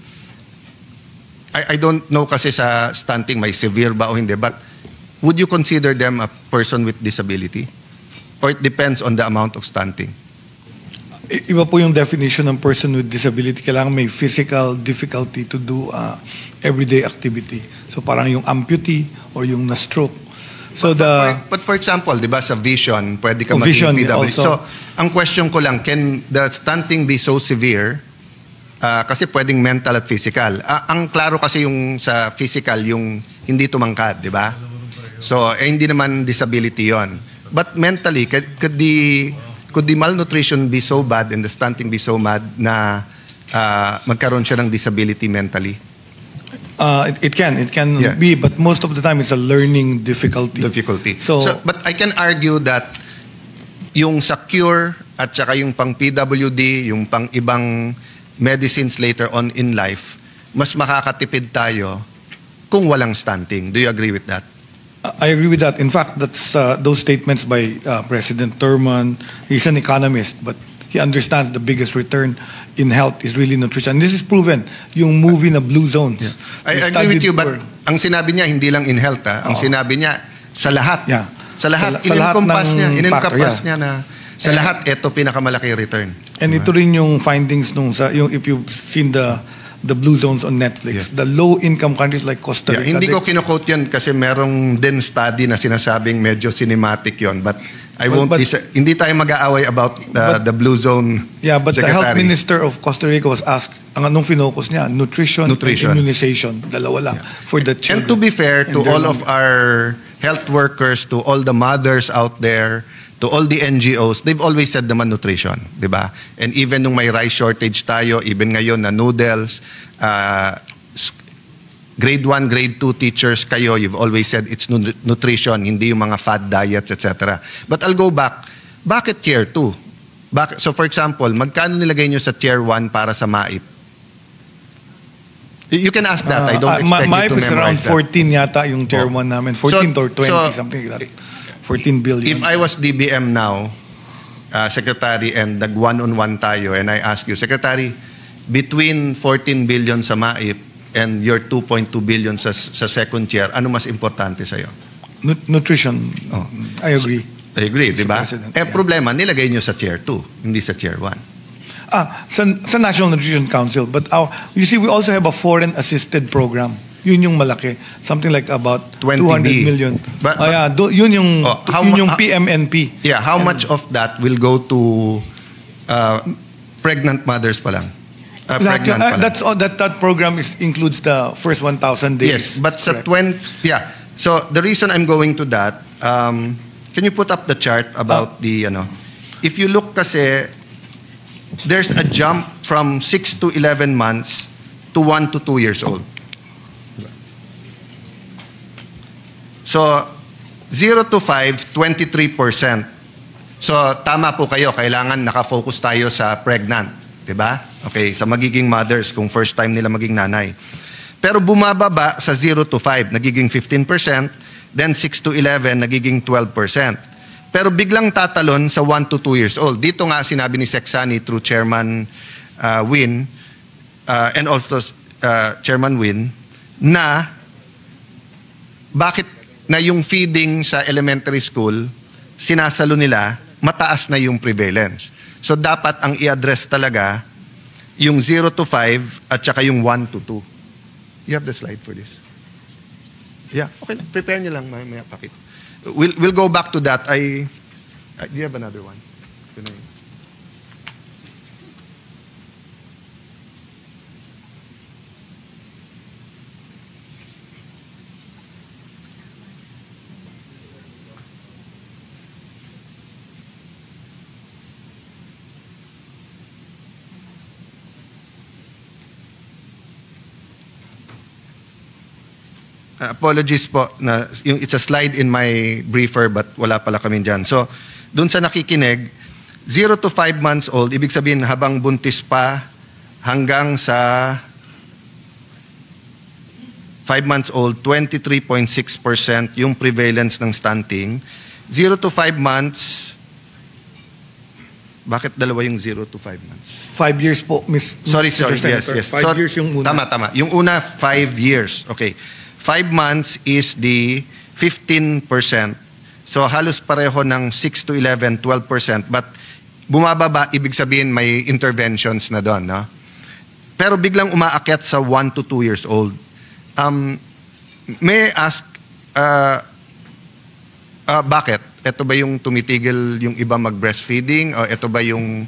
I don't know kasi sa stunting, may severe ba o hindi, but would you consider them a person with disability? Or it depends on the amount of stunting? Iba po yung definition ng person with disability. Kailangan may physical difficulty to do everyday activity. So parang yung amputee or yung na-stroke. So but for example, di ba sa vision, pwede ka maging PWD. So ang question ko lang, can the stunting be so severe? Kasi pwedeng mental at physical. Ang klaro kasi yung sa physical, yung hindi tumangkad, di ba? So hindi naman disability yon. But mentally, could the malnutrition be so bad and the stunting be so bad na magkaroon siya ng disability mentally? It can be, but most of the time it's a learning difficulty. So, but I can argue that yung sa cure at saka yung pang PWD, yung pang ibang medicines later on in life, mas makakatipid tayo kung walang stunting. Do you agree with that? I agree with that. In fact, that's those statements by President Thurman. He's an economist, but he understands the biggest return in health is really nutrition. And this is proven. Yung movie na Blue Zones. Yeah. I agree with you, but ang sinabi niya, hindi lang in health. Ang sinabi niya, sa lahat. Yeah. Sa lahat. In-encompass niya na sa lahat, ito pinakamalaki return. And ito rin yung findings yung if you've seen the Blue Zones on Netflix. Yeah. The low-income countries like Costa Rica. Yeah, hindi ko kino-quote yun kasi merong din study na sinasabing medyo cinematic yon. But hindi tayo mag-aaway about the Blue Zone. Yeah, but Secretary. The health minister of Costa Rica was asked, ang anong focus niya? Nutrition. And immunization. Dalawa lang for the children. And to be fair to all of our health workers, to all the mothers out there, to all the NGOs, they've always said naman nutrition, di ba? And even nung may rice shortage tayo, even ngayon na noodles, grade 1, grade 2 teachers kayo, you've always said it's nutrition, hindi yung mga fad diets, etc. But I'll go back. Bakit tier 2? So for example, magkano nilagay nyo sa tier 1 para sa MAIP? You can ask that. I don't expect MAIP you to is memorize around 14 yata yung tier 1 namin. 14 or 20, something like that. 14 billion. If I was DBM now, Secretary, and nag one-on-one tayo, and I ask you, Secretary, between 14 billion sa MAIP and your 2.2 billion sa second chair, ano mas importante sa'yo? Nutrition. Oh. I agree. I agree, di ba? President, Problema, nilagay nyo sa chair 2, hindi sa chair 1. Sa National Nutrition Council, but you see, we also have a foreign assisted program. Yun yung malaki. Something like about 20B. 200 million. But yun yung, yun yung how- PMNP. Yeah, how much of that will go to pregnant mothers pa lang? Pregnant pa lang. That program includes the first 1,000 days. Yes, but sa Correct. So the reason I'm going to that, can you put up the chart about if you look kasi, there's a jump from 6 to 11 months to 1 to 2 years old. So 0 to 5, 23%. So tama po kayo, kailangan nakafocus tayo sa pregnant, 'di ba? Okay, sa magiging mothers kung first time nila maging nanay. Pero bumababa sa 0 to 5, nagiging 15%, then 6 to 11, nagiging 12%. Pero biglang tatalon sa 1 to 2 years old. Dito nga sinabi ni Sexani through Chairman Win and also Chairman Win na bakit na yung feeding sa elementary school, sinasalo nila, mataas na yung prevalence. So dapat ang i-address talaga yung 0 to 5 at saka yung 1 to 2. You have the slide for this? Yeah, okay. Prepare nyo lang, maya pakit. We'll go back to that. Do you have another one? Apologies po na it's a slide in my briefer but wala pala kami dyan. So, dun sa nakikinig, 0 to 5 months old, ibig sabihin habang buntis pa hanggang sa 5 months old, 23.6% yung prevalence ng stunting. 0 to 5 months, bakit dalawa yung 0 to 5 months? 5 years po, Sorry, Mr. Senator. yes. 5 years yung una. Tama. Yung una, 5 years. Okay. 5 months is the 15%. So halos pareho ng 6 to 11, 12%. But bumababa, ibig sabihin may interventions na doon. No? Pero biglang umaakyat sa 1 to 2 years old. May I ask, bakit? Ito ba yung tumitigil yung iba mag-breastfeeding? O ito ba yung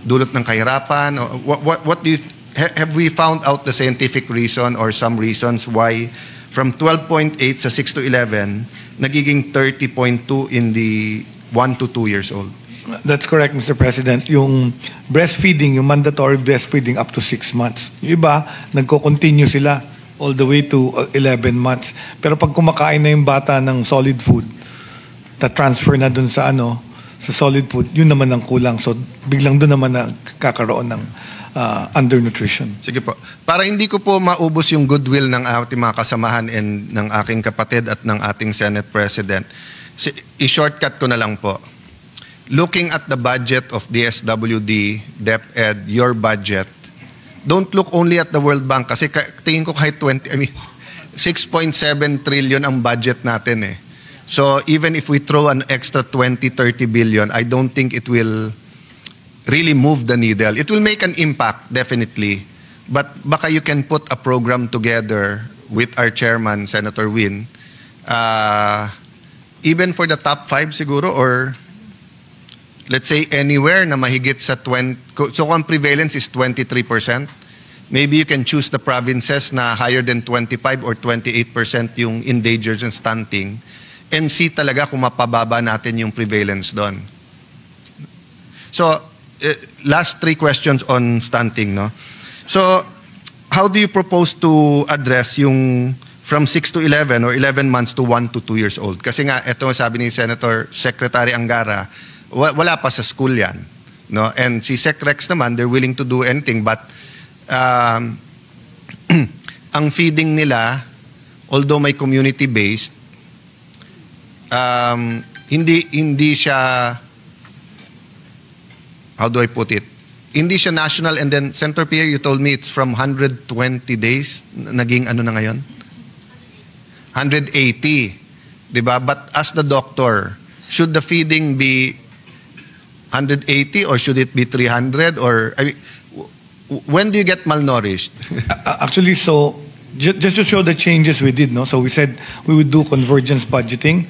dulot ng kahirapan? O what do you, have we found out the scientific reason or some reasons why from 12.8 sa 6 to 11, nagiging 30.2 in the 1 to 2 years old? That's correct, Mr. President. Yung breastfeeding, yung mandatory breastfeeding up to 6 months. Yung iba, nagko-continue sila all the way to 11 months. Pero pag kumakain na yung bata ng solid food, ta-transfer na dun sa sa solid food, yun naman ang kulang. So biglang dun naman na kakaroon ng undernutrition. Sige po. Para hindi ko po maubos yung goodwill ng ating mga kasamahan and ng aking kapatid at ng ating Senate President, i-shortcut ko na lang po. Looking at the budget of DSWD, DepEd, your budget, don't look only at the World Bank kasi tingin ko kahit 6.7 trillion ang budget natin eh. So even if we throw an extra 20, 30 billion, I don't think it will really move the needle. It will make an impact, definitely. But baka you can put a program together with our chairman, Senator Win, even for the top 5 siguro, or let's say anywhere na mahigit sa 20. So kung prevalence is 23%, maybe you can choose the provinces na higher than 25 or 28% yung endangered and stunting, and see talaga kung mapababa natin yung prevalence doon. So, last 3 questions on stunting, no? So, how do you propose to address yung from 6 to 11 or 11 months to 1 to 2 years old? Kasi nga, ito sabi ni Senator Secretary Angara, wala pa sa school yan, no? And si SecRex naman, they're willing to do anything, but ang feeding nila, although may community-based, hindi siya how do I put it? Hindi siya national, and then Senator Pierre, you told me it's from 120 days, naging ano na ngayon? 180, di ba? But as the doctor, should the feeding be 180 or should it be 300? Or, I mean, when do you get malnourished? Actually, so just to show the changes we did, no? So we said we would do convergence budgeting.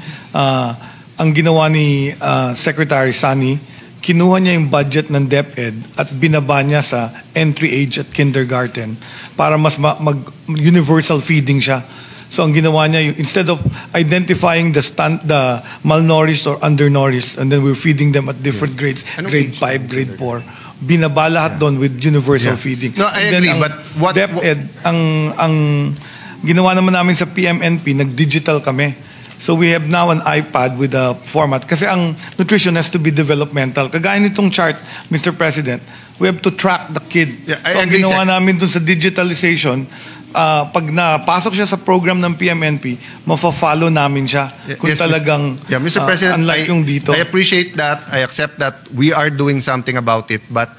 Ang ginawa ni Secretary Sani, kinuha niya yung budget ng DepEd at binaba niya sa entry age at kindergarten para mas mag-universal feeding siya. So ang ginawa niya, instead of identifying the malnourished or undernourished, and then we're feeding them at different grades, grade 5, grade 4, binaba lahat doon with universal feeding. No, I agree, but what... DepEd, ang ginawa naman namin sa PMNP, nag-digital kami. So we have now an iPad with a format. Kasi ang nutrition has to be developmental. Kagaya nitong chart, Mr. President, we have to track the kid. Yeah, so ang ginawa namin dun sa digitalization, pag napasok siya sa program ng PMNP, mafa-follow namin siya. Kung talagang Mr. President, unlike yung dito. I appreciate that. I accept that we are doing something about it. But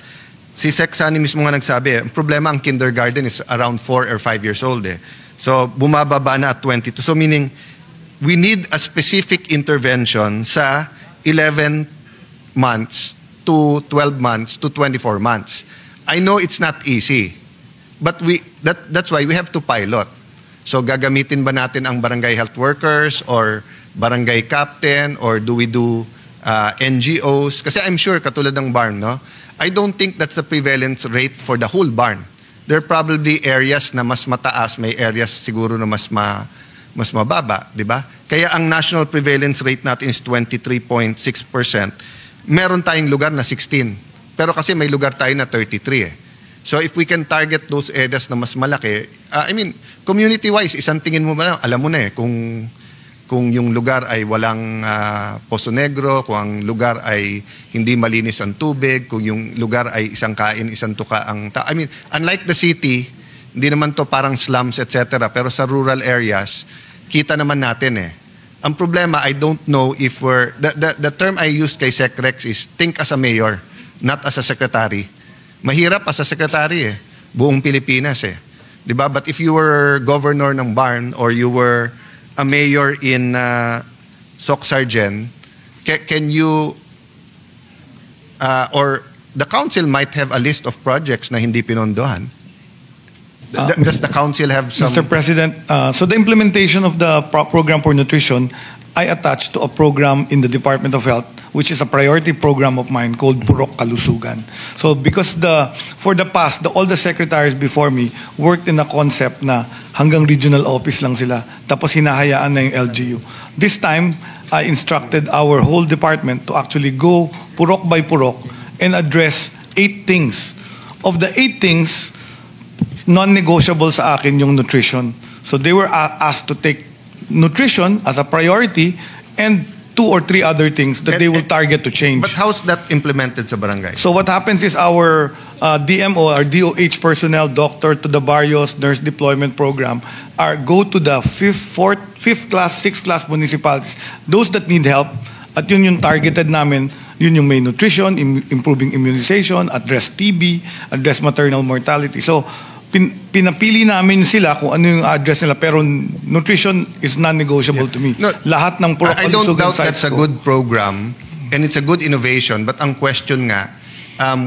si Sec Sani mismo nga nagsabi, ang problema ang kindergarten is around 4 or 5 years old. So bumababa na at 22. So meaning, we need a specific intervention sa 11 months to 12 months to 24 months. I know it's not easy, but that's why we have to pilot. So gagamitin ba natin ang barangay health workers or barangay captain, or do we do NGOs? Kasi I'm sure, katulad ng barn, no? I don't think that's the prevalence rate for the whole barn. There are probably areas na mas mataas, may areas siguro na mas mababa, di ba? Kaya ang national prevalence rate natin is 23.6%. Meron tayong lugar na 16. Pero kasi may lugar tayo na 33 So if we can target those areas na mas malaki, I mean, community-wise, isang tingin mo ba, alam mo na kung yung lugar ay walang Poso Negro, kung ang lugar ay hindi malinis ang tubig, kung yung lugar ay isang kain, isang tuka ang I mean, unlike the city, hindi naman to parang slums, etc. Pero sa rural areas, kita naman natin Ang problema, I don't know if the term I used kay Sec Rex is think as a mayor, not as a secretary. Mahirap as a secretary buong Pilipinas Diba? But if you were governor ng Barn or you were a mayor in Soc-Sargen, can you, or the council might have a list of projects na hindi pinondohan. Does the council have some... Mr. President, so the implementation of the program for nutrition, I attached to a program in the Department of Health, which is a priority program of mine called Purok Kalusugan. So because for the past, all the secretaries before me worked in a concept na hanggang regional office lang sila, tapos hinahayaan na yung LGU. This time, I instructed our whole department to actually go purok by purok and address 8 things. Of the 8 things, non-negotiable sa akin yung nutrition. So they were asked to take nutrition as a priority and 2 or 3 other things that they will target to change. But how's that implemented sa barangay? So what happens is our DMO, our DOH personnel, doctor to the barrios, nurse deployment program, go to the 5th class, 6th class municipalities. Those that need help, at yun yung targeted namin, yun yung may nutrition, improving immunization, address TB, address maternal mortality. So pinapili namin sila kung ano yung address nila, pero nutrition is non-negotiable to me. No, lahat ng Purok I don't doubt sites that's a good program and it's a good innovation, but ang question nga,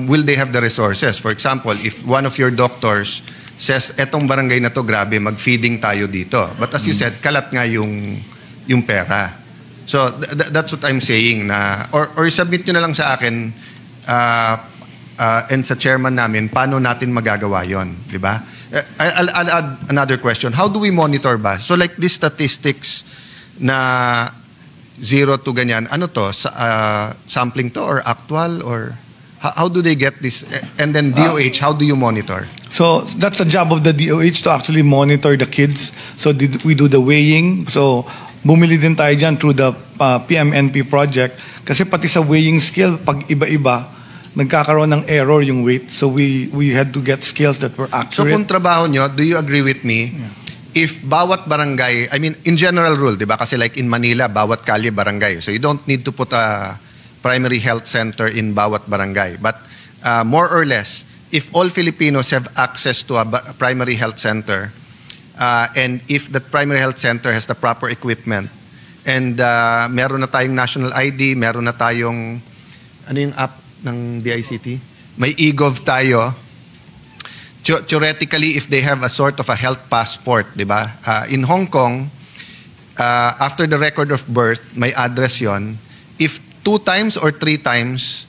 will they have the resources? For example, if one of your doctors says, etong barangay na to, grabe, mag-feeding tayo dito. But as you said, kalat nga yung pera. So that's what I'm saying na, or submit nyo na lang sa akin, and sa chairman namin, paano natin magagawa yon, di ba? I'll add another question. How do we monitor ba? So like these statistics na 0 to ganyan, ano to? Sampling to or actual? Or how do they get this? And then DOH, how do you monitor? So that's the job of the DOH to actually monitor the kids. So we do the weighing. So bumili din tayo dyan through the PMNP project. Kasi pati sa weighing scale, pag iba-iba, nagkakaroon ng error yung weight. So we had to get scales that were accurate. So kung trabaho nyo, do you agree with me? Yeah. If bawat barangay, I mean, in general rule, di ba? Kasi like in Manila, bawat kalye barangay. So you don't need to put a primary health center in bawat barangay. But more or less, if all Filipinos have access to a primary health center, and if that primary health center has the proper equipment, and meron na tayong national ID, meron na tayong, ano yung app ng DICT? May eGov tayo. Theoretically, if they have a sort of a health passport, di ba? In Hong Kong, after the record of birth, may address yon. If 2 times or 3 times,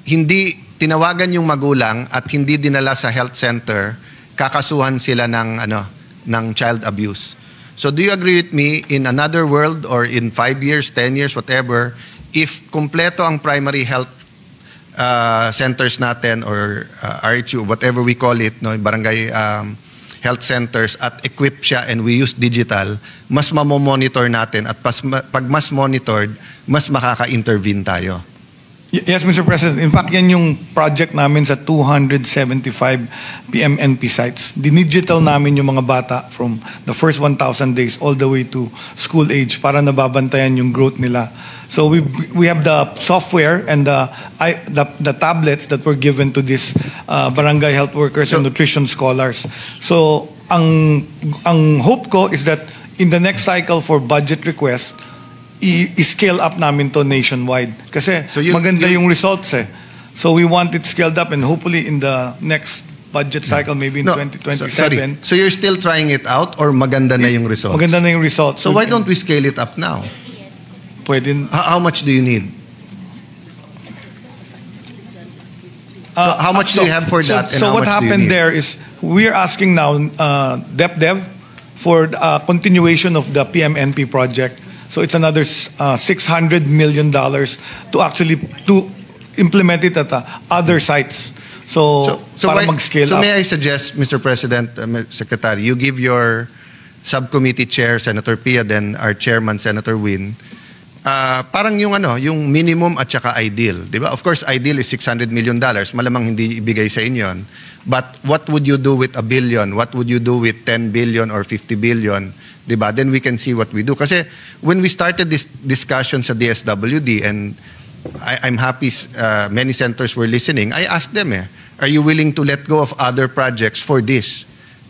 hindi tinawagan yung magulang at hindi dinala sa health center, kakasuhan sila ng child abuse. So do you agree with me, in another world or in 5 years, 10 years, whatever, if kompleto ang primary health centers natin or RHU, whatever we call it, no, barangay health centers, at equip siya and we use digital, mas mamomonitor natin at pag mas monitored, mas makaka-intervene tayo. Yes, Mr. President. In fact, yan yung project namin sa 275 PMNP sites. Dinigital namin yung mga bata from the first 1,000 days all the way to school age para nababantayan yung growth nila. So we have the software and the tablets that were given to these barangay health workers and nutrition scholars. So ang hope ko is that in the next cycle for budget request, i-scale up namin to nationwide. Kasi maganda yung results eh. So we want it scaled up and hopefully in the next budget cycle, maybe in 2027. So you're still trying it out or maganda na yung results? Maganda na yung results. So why don't we scale it up now? Pwede. How much do you need? How much do you have for that? So what happened there is we're asking now DepDev for continuation of the PMNP project. So it's another $600 million to actually implement it at other sites. So para mag-scale up. So may I suggest, Mr. President, Secretary, you give your subcommittee chair, Senator Pia, then our chairman, Senator Win, parang yung minimum at saka ideal, di ba? Of course, ideal is $600 million. Malamang hindi ibigay sa inyo. But what would you do with $1 billion? What would you do with 10 billion or 50 billion? Diba? Then we can see what we do. Kasi when we started this discussion sa DSWD, and I'm happy many senators were listening, I asked them, are you willing to let go of other projects for this?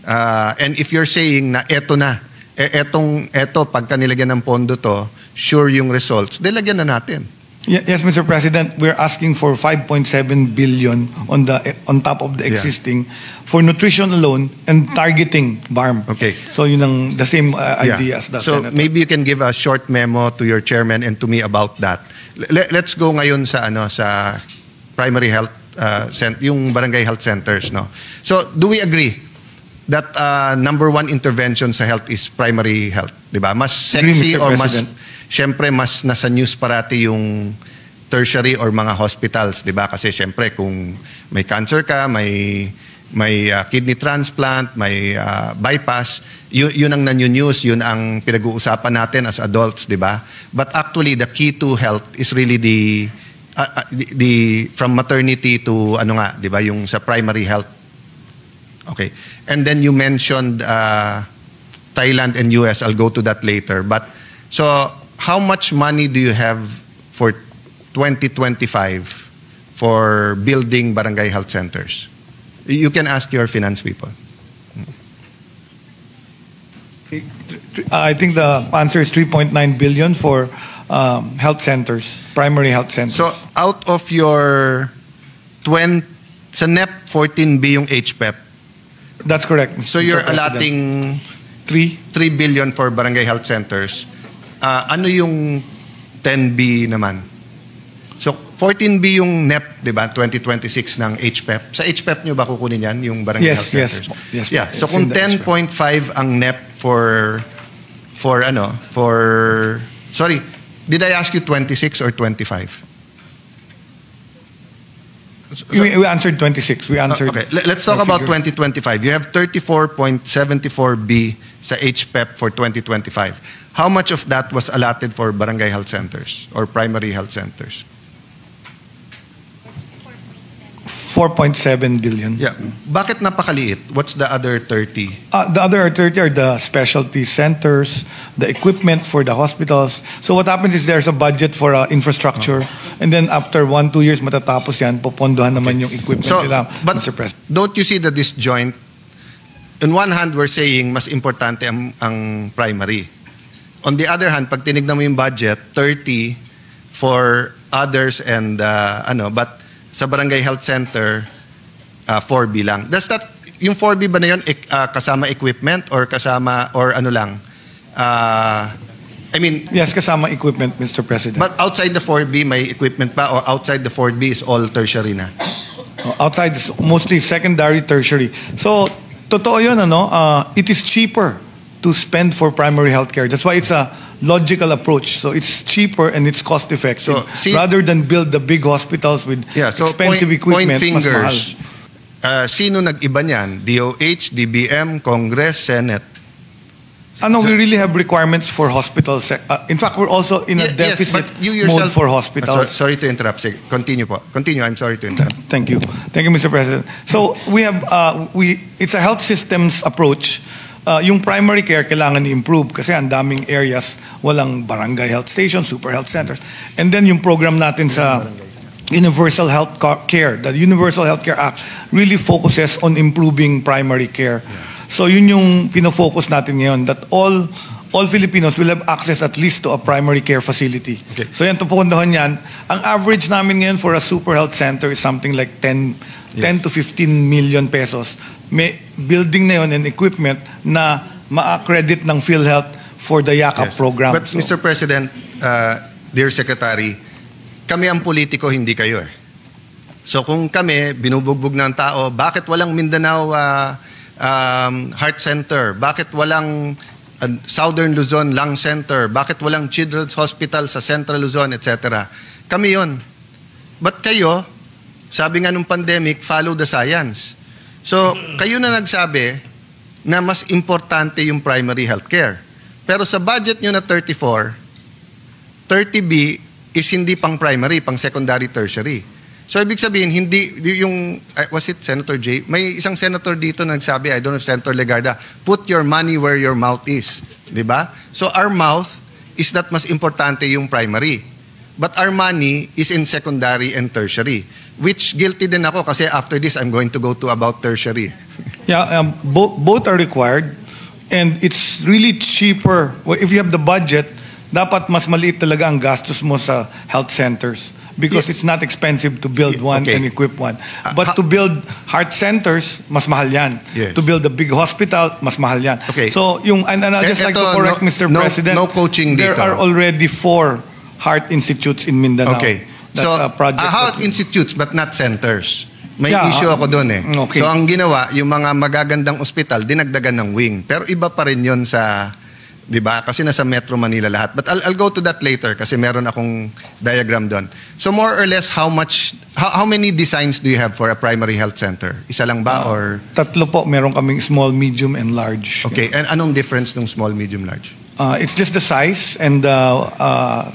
And if you're saying na eto na, eto pagka nilagyan ng pondo to, sure yung results, dilagyan na natin. Yes, Mr. President, we're asking for 5.7 billion on top of the existing for nutrition alone and targeting BARM. Okay. So yun ang the same idea as the So Senator. maybe you can give a short memo to your chairman and to me about that. Let's go ngayon sa sa primary health yung barangay health centers, no. So do we agree that number one intervention sa health is primary health, 'di ba? Mas sexy or mas syempre mas nasa news parati yung tertiary or mga hospitals, 'di ba? Kasi syempre kung may cancer ka, may kidney transplant, may bypass, yun ang news, yun ang pinag-uusapan natin as adults, 'di ba? But actually the key to health is really the from maternity to 'di ba, yung sa primary health. Okay. And then you mentioned Thailand and US. I'll go to that later. But so how much money do you have for 2025 for building barangay health centers? You can ask your finance people. I think the answer is 3.9 billion for health centers, primary health centers. So out of your sa NEP 14B yung HPEP. That's correct. So you're allotting 3 billion for barangay health centers. Ano yung 10B naman? So 14B yung NEP, 'di ba? 2026 ng HPEP. Sa HPEP nyo ba kukunin yan yung barangay health centers? Yes. Yeah. So kung 10.5 ang NEP sorry, did I ask you 26 or 25? We answered 26. We answered. Okay, let's talk about 2025. You have 34.74B sa HPEP for 2025. How much of that was allotted for barangay health centers or primary health centers? 4.7 billion. Yeah. Bakit napakaliit? What's the other 30? The other 30 are the specialty centers, the equipment for the hospitals. So what happens is there's a budget for infrastructure And then after 1-2 years matatapos yan, popondohan naman yung equipment So, nila, but Mr. President. don't you see the disjoint? On one hand, we're saying mas importante ang primary. On the other hand, pag tinignan mo yung budget, 30 for others and but sa barangay health center, 4B lang. Does that, yung 4B ba na yun, kasama equipment or kasama, or ano lang? I mean, Yes, kasama equipment, Mr. President. but outside the 4B, may equipment pa, or outside the 4B is all tertiary na? Outside, mostly secondary, tertiary. So, totoo yun, it is cheaper to spend for primary healthcare. That's why it's a logical approach. So it's cheaper and it's cost effective. So, see- rather than build the big hospitals with expensive equipment, point mas mahal. fingers. Sino nag-iba niyan? DOH, DBM, Congress, Senate? We really have requirements for hospitals. In fact, we're also in a deficit but you yourself, mode for hospitals. Sorry to interrupt. Sige, continue po. Continue. I'm sorry to interrupt. Thank you. Thank you, Mr. President. So we have, it's a health systems approach. Yung primary care kailangan i-improve kasi ang daming areas walang barangay health stations, super health centers. And then yung program natin sa Universal Health Care, the Universal Health Care Act really focuses on improving primary care. So yun yung pinofocus natin ngayon, that all Filipinos will have access at least to a primary care facility. Okay. So yan, tupundahan yan. Ang average namin ngayon for a super health center is something like 10 to 15 million pesos. May building na yun and equipment na ma-accredit ng PhilHealth for the YAKAP program. But Mr. President, dear Secretary, kami ang politiko, hindi kayo eh. So kung kami, binubugbog ng tao, bakit walang Mindanao Heart Center? Bakit walang Southern Luzon Lung Center? Bakit walang Children's Hospital sa Central Luzon, etc.? Kami yon. But kayo, sabi nga nung pandemic, follow the science. So, kayo na nagsabi na mas importante yung primary healthcare. Pero sa budget nyo na 34, 30B is hindi pang primary, pang secondary, tertiary. So, ibig sabihin, hindi yung, was it Senator J? May isang senator dito na nagsabi, I don't know if Senator Legarda, put your money where your mouth is. Diba? So, our mouth is that mas importante yung primary. But our money is in secondary and tertiary. Which guilty din ako kasi after this, I'm going to go to about tertiary. Yeah, both are required. And it's really cheaper. If you have the budget, dapat mas maliit talaga ang gastos mo sa health centers. Because Yes. it's not expensive to build one Okay. and equip one. But to build heart centers, mas mahal yan. Yes. To build a big hospital, mas mahal yan. Okay. So, and I'll just like to Eto, correct Mr. no President. coaching There dito. are already 4 heart institutes in Mindanao. Okay. That's So, a project. health institutes but not centers. May Yeah, issue ako doon eh. okay. So, ang ginawa, yung mga magagandang ospital, dinagdagan ng wing. Pero iba pa rin yun sa, di ba? Kasi nasa Metro Manila lahat. But I'll go to that later kasi meron akong diagram doon. So, more or less, how many designs do you have for a primary health center? Isa lang ba or? 3 po, meron kaming small, medium, and large. Okay. And anong difference ng small, medium, large? It's just the size and the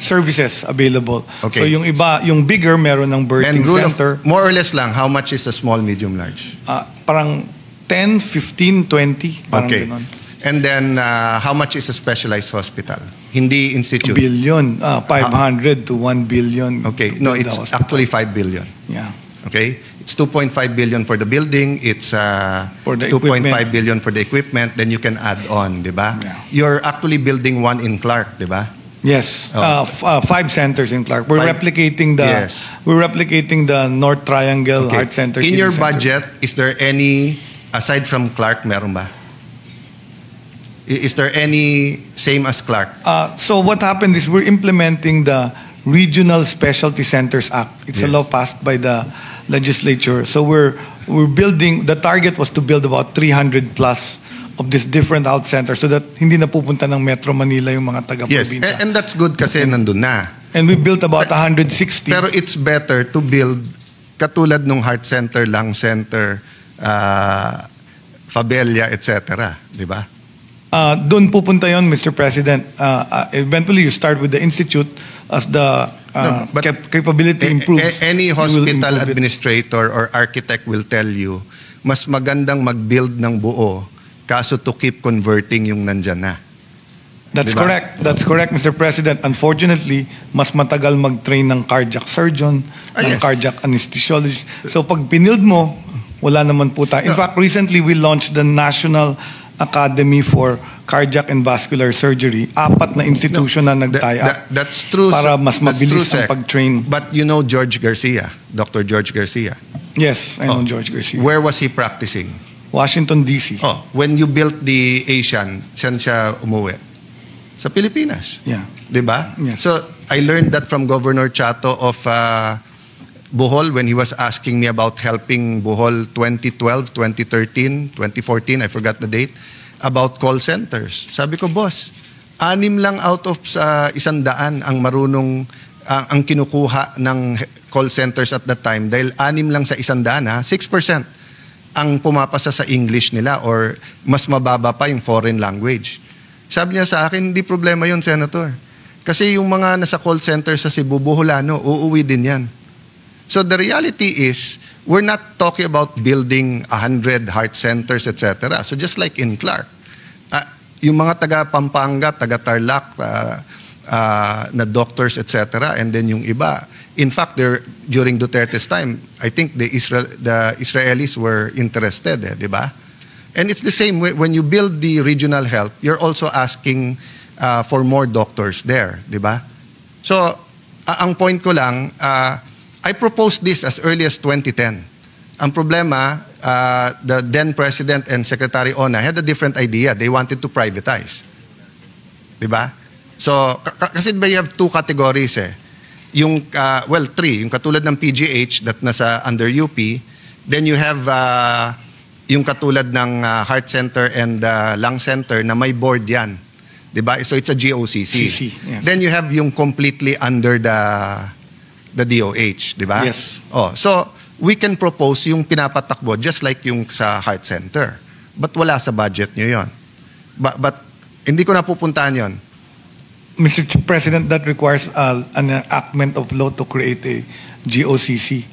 services available. Okay. So yung iba, yung bigger, meron ng birthing And rule center. of, more or less lang, how much is a small, medium, large? Parang 10, 15, 20. Parang Okay. ganon. And then, how much is a specialized hospital? Hindi institute. Billion, 500 to 1 billion. Okay. No, The it's hospital. actually 5 billion. Yeah. Okay? It's 2.5 billion for the building. It's For the 2.5 equipment. billion for the equipment. Then you can add on, di ba? Yeah. You're actually building one in Clark, di ba? Yes, Oh. 5 centers in Clark. We're 5. replicating the Yes. North Triangle Heart Center. In your Kidney Center. budget, is there any, aside from Clark, meron ba? Is there any same as Clark? So what happened is we're implementing the Regional Specialty Centers Act. It's a Yes. law passed by the legislature. So we're building, the target was to build about 300 plus of these different health centers so that hindi na pupunta ng Metro Manila yung mga Yes, taga-probinsya. and that's good kasi nandun na. And we built about 160. Pero it's better to build katulad ng heart center, lung center, Fabella, etc. Di ba? Doon pupunta yon, Mr. President. Eventually, you start with the institute as the No, but capability improves. Any you will hospital improve it. administrator or architect will tell you, mas magandang mag-build ng buo kaso to keep converting yung nandyan na. That's Di ba? correct. That's correct, Mr. President. Unfortunately, mas matagal mag-train ng cardiac surgeon, ng Yes. cardiac anesthesiologist. So pag pinild mo, wala naman po tayo. In fact, recently we launched the National Academy for Cardiac and Vascular Surgery. 4 na institution na nag-tie up That's true. para mas That's mabilis true, ang Sec. pag-train. But you know George Garcia, Dr. George Garcia. Yes, I know Oh. George Garcia. Where was he practicing? Washington, D.C. Oh, when you built the Asian, saan siya umuwi? Sa Pilipinas. Yeah. Di ba? Yes. So, I learned that from Governor Chato of Bohol when he was asking me about helping Bohol 2012, 2013, 2014, I forgot the date, about call centers. Sabi ko, boss, 6 lang out of 100 ang marunong, ang kinukuha ng call centers at that time. Dahil 6 lang sa 100, 6% ang pumapasa sa English nila or mas mababa pa yung foreign language. Sabi niya sa akin, hindi problema yun, Senator. Kasi yung mga nasa call center sa Cebu, Boholano, uuwi din yan. So the reality is, we're not talking about building 100 heart centers, etc. So just like in Clark, yung mga taga Pampanga, taga Tarlac, na doctors, etc. And then yung iba, in fact, during Duterte's time, I think the Israelis were interested, di ba? And it's the same way when you build the regional health, you're also asking for more doctors there, di ba? So, ang point ko lang, I proposed this as early as 2010. Ang problema, the then President and Secretary Ona had a different idea. They wanted to privatize. Di ba? So, kasi ba you have 2 categories eh. Yung, 3, yung katulad ng PGH that nasa under UP, then you have yung katulad ng heart center and lung center na may board yan. Diba? So it's a GOCC. Yes. Then you have yung completely under the DOH. Diba? Yes. Oh, so we can propose yung pinapatakbo just like yung sa heart center. But wala sa budget nyo yon. But hindi ko napupuntahan yon. Mr. President, that requires an enactment of law to create a GOCC.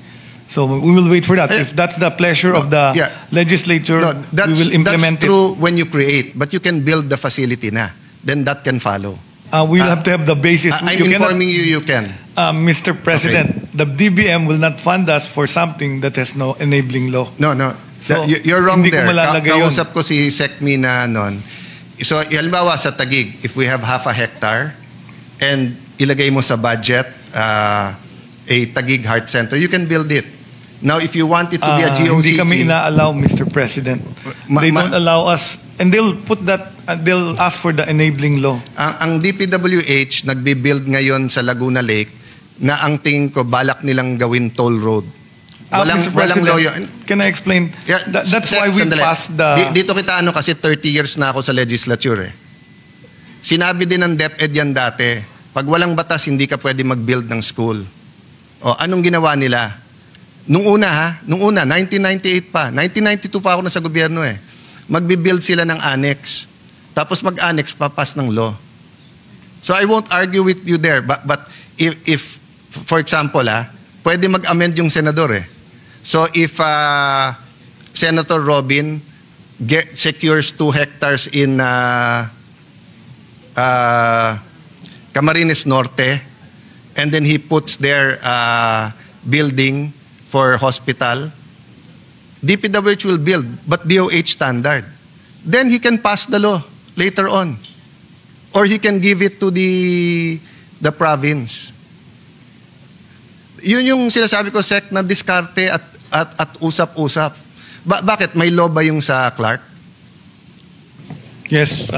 So we will wait for that. If that's the pleasure of the legislature, we will implement that's true when you create, but you can build the facility na. Then that can follow. We'll have to have the basis. I'm informing you can. Mr. President, the DBM will not fund us for something that has no enabling law. No. So, you're wrong hindi ko there. malalagay yun. Kausap ko si SECMI na nun. So, halimbawa sa Taguig, if we have half a hectare and ilagay mo sa budget a Taguig Heart Center, you can build it. Now, if you want it to be a GOCC... Hindi kami ina-allow, Mr. President. They don't allow us, and they'll put that, they'll ask for the enabling law. Ang DPWH nagbi-build ngayon sa Laguna Lake na ang tingin ko balak nilang gawin toll road. Mr. President, walang lawyer. can I explain? Yeah, That's why we sandali. passed the... Dito kita kasi 30 years na ako sa legislature eh. Sinabi din ng DepEd yan dati, pag walang batas, hindi ka pwede mag-build ng school. O, anong ginawa nila? Nung una, 1998 pa. 1992 pa ako na sa gobyerno eh. Magbi-build sila ng annex. Tapos mag-annex, papas ng law. So I won't argue with you there. But if for example, pwede mag-amend yung senador eh. So if Senator Robin secures 2 hectares in Camarines Norte, and then he puts their building for hospital, DPWH will build, but DOH standard. Then he can pass the law later on. Or he can give it to the province. Yun yung sinasabi ko, Sec, na diskarte at usap-usap. Bakit? May law ba yung sa Clark? Yes.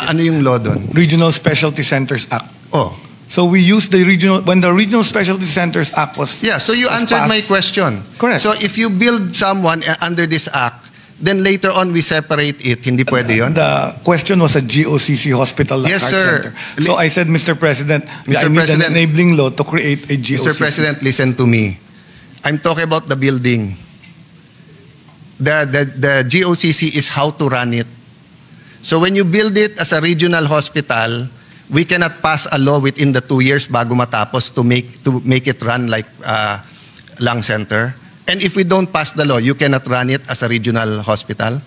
Ano yung law doon? Regional Specialty Centers Act. Oh. So we used when the Regional Specialty Centers Act was Yeah, so you answered passed. my question. Correct. So if you build someone under this act, then later on we separate it, hindi pwede yun? The question was a GOCC hospital Yes, heart sir. center. So I said, Mr. President, I Mr. need President, an enabling law to create a GOCC. Mr. President, listen to me. I'm talking about the building. The GOCC is how to run it. So when you build it as a regional hospital, we cannot pass a law within the 2 years bago matapos to make it run like lung center. And if we don't pass the law, you cannot run it as a regional hospital.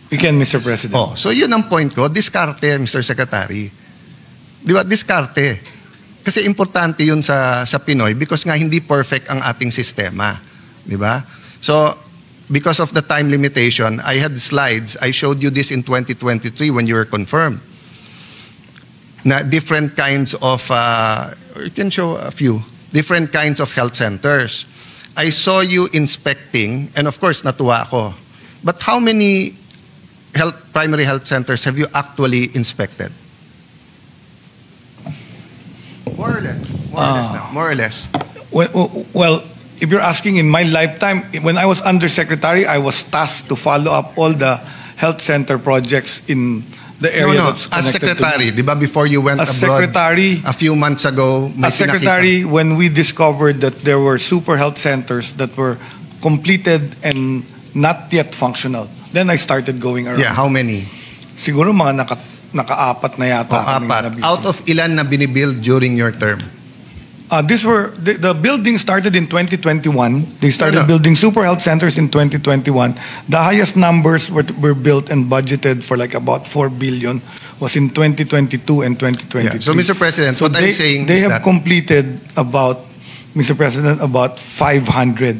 You can, Mr. President. Oh, so yun ang point ko. Diskarte, Mr. Secretary. Di ba? Diskarte. Kasi importante yun sa Pinoy because nga hindi perfect ang ating sistema. Di ba? So, because of the time limitation, I had slides. I showed you this in 2023 when you were confirmed. Na different kinds of, you can show a few, different kinds of health centers. I saw you inspecting, and of course, natuwa ako. But how many primary health centers have you actually inspected? More or less. More or less. Well, if you're asking in my lifetime, when I was undersecretary, I was tasked to follow up all the health center projects in the area No, that's as connected secretary, to me. di ba before you went As abroad secretary, a few months ago, may as secretary, when we discovered that there were super health centers that were completed and not yet functional, then I started going around. Yeah, how many? Siguro mga naka-apat na yata. kaming Apat. nabisi. Out of ilan na binibuild during your term? The building started in 2021. They started Ano? building super health centers in 2021. The highest numbers were built and budgeted for like about 4 billion was in 2022 and 2023. Yeah. So, Mr. President, what I'm saying they is have that completed about, Mr. President, about 500.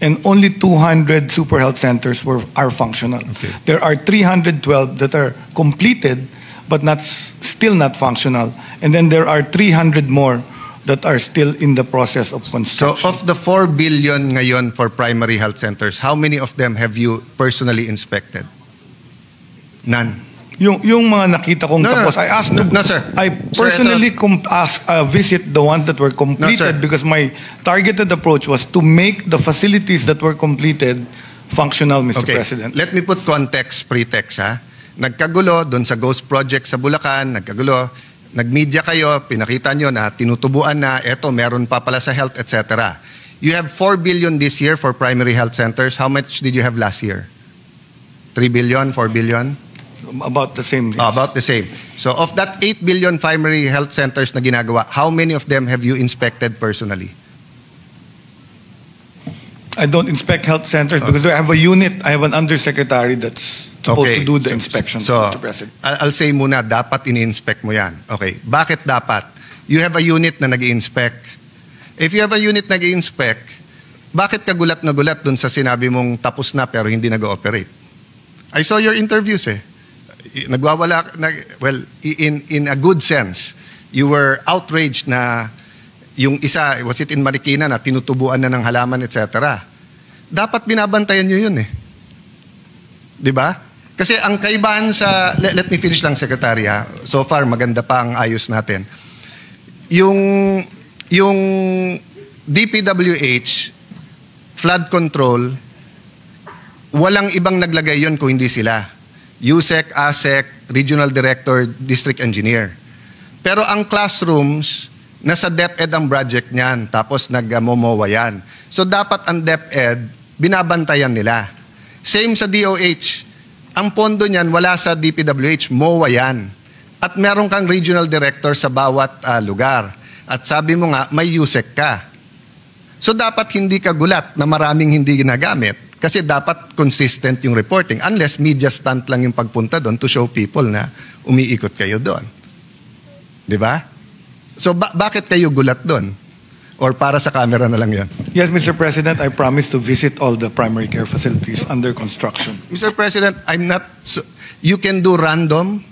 And only 200 super health centers are functional. Okay. There are 312 that are completed but still not functional. And then there are 300 more that are still in the process of So construction. of the 4 billion ngayon for primary health centers, how many of them have you personally inspected? None. Yung mga nakita kong No, no, tapos, I asked to, no, sir. I Sir, personally visit the ones that were completed sir. because my targeted approach was to make the facilities that were completed functional, Mr. Okay. President. Let me put context, pretext ha. Nagkagulo doon sa Ghost Project sa Bulacan, nagkagulo, nagmedia kayo, pinakita nyo na tinutubuan na, eto, meron pa pala sa health, etc. You have 4 billion this year for primary health centers. How much did you have last year? 3 billion, 4 billion? About the same. Yes. About the same. So of that 8 billion primary health centers na ginagawa, how many of them have you inspected personally? I don't inspect health centers because I have a unit. I have an undersecretary that's supposed to do the inspections, So, Mr. President. I'll say muna, dapat ini-inspect mo yan. Okay. Bakit dapat? You have a unit na nag-i-inspect. If you have a unit na nag-i-inspect, bakit ka gulat na gulat dun sa sinabi mong tapos na pero hindi nag-ooperate? I saw your interviews eh. Nagwawala, well, in a good sense, you were outraged na yung isa, was it in Marikina na tinutubuan na ng halaman, etc. Dapat binabantayan nyo yun eh. Di ba? Kasi ang kaibahan sa, let me finish lang, Secretary ha. So far, maganda pa ang ayos natin. Yung DPWH, flood control, walang ibang naglagay yun kung hindi sila. USEC, ASEC, Regional Director, District Engineer. Pero ang classrooms, nasa DepEd ang project niyan, tapos nag-momowa yan. So dapat ang DepEd, binabantayan nila. Same sa DOH. Ang pondo niyan, wala sa DPWH, MOA yan. At meron kang Regional Director sa bawat lugar. At sabi mo nga, may USEC ka. So dapat hindi ka gulat na maraming hindi ginagamit. Kasi dapat consistent yung reporting unless media stunt lang yung pagpunta doon to show people na umiikot kayo doon. Di ba? So bakit kayo gulat doon? Or para sa camera na lang yan? Yes, Mr. President, I promise to visit all the primary care facilities under construction. Mr. President, you can do random.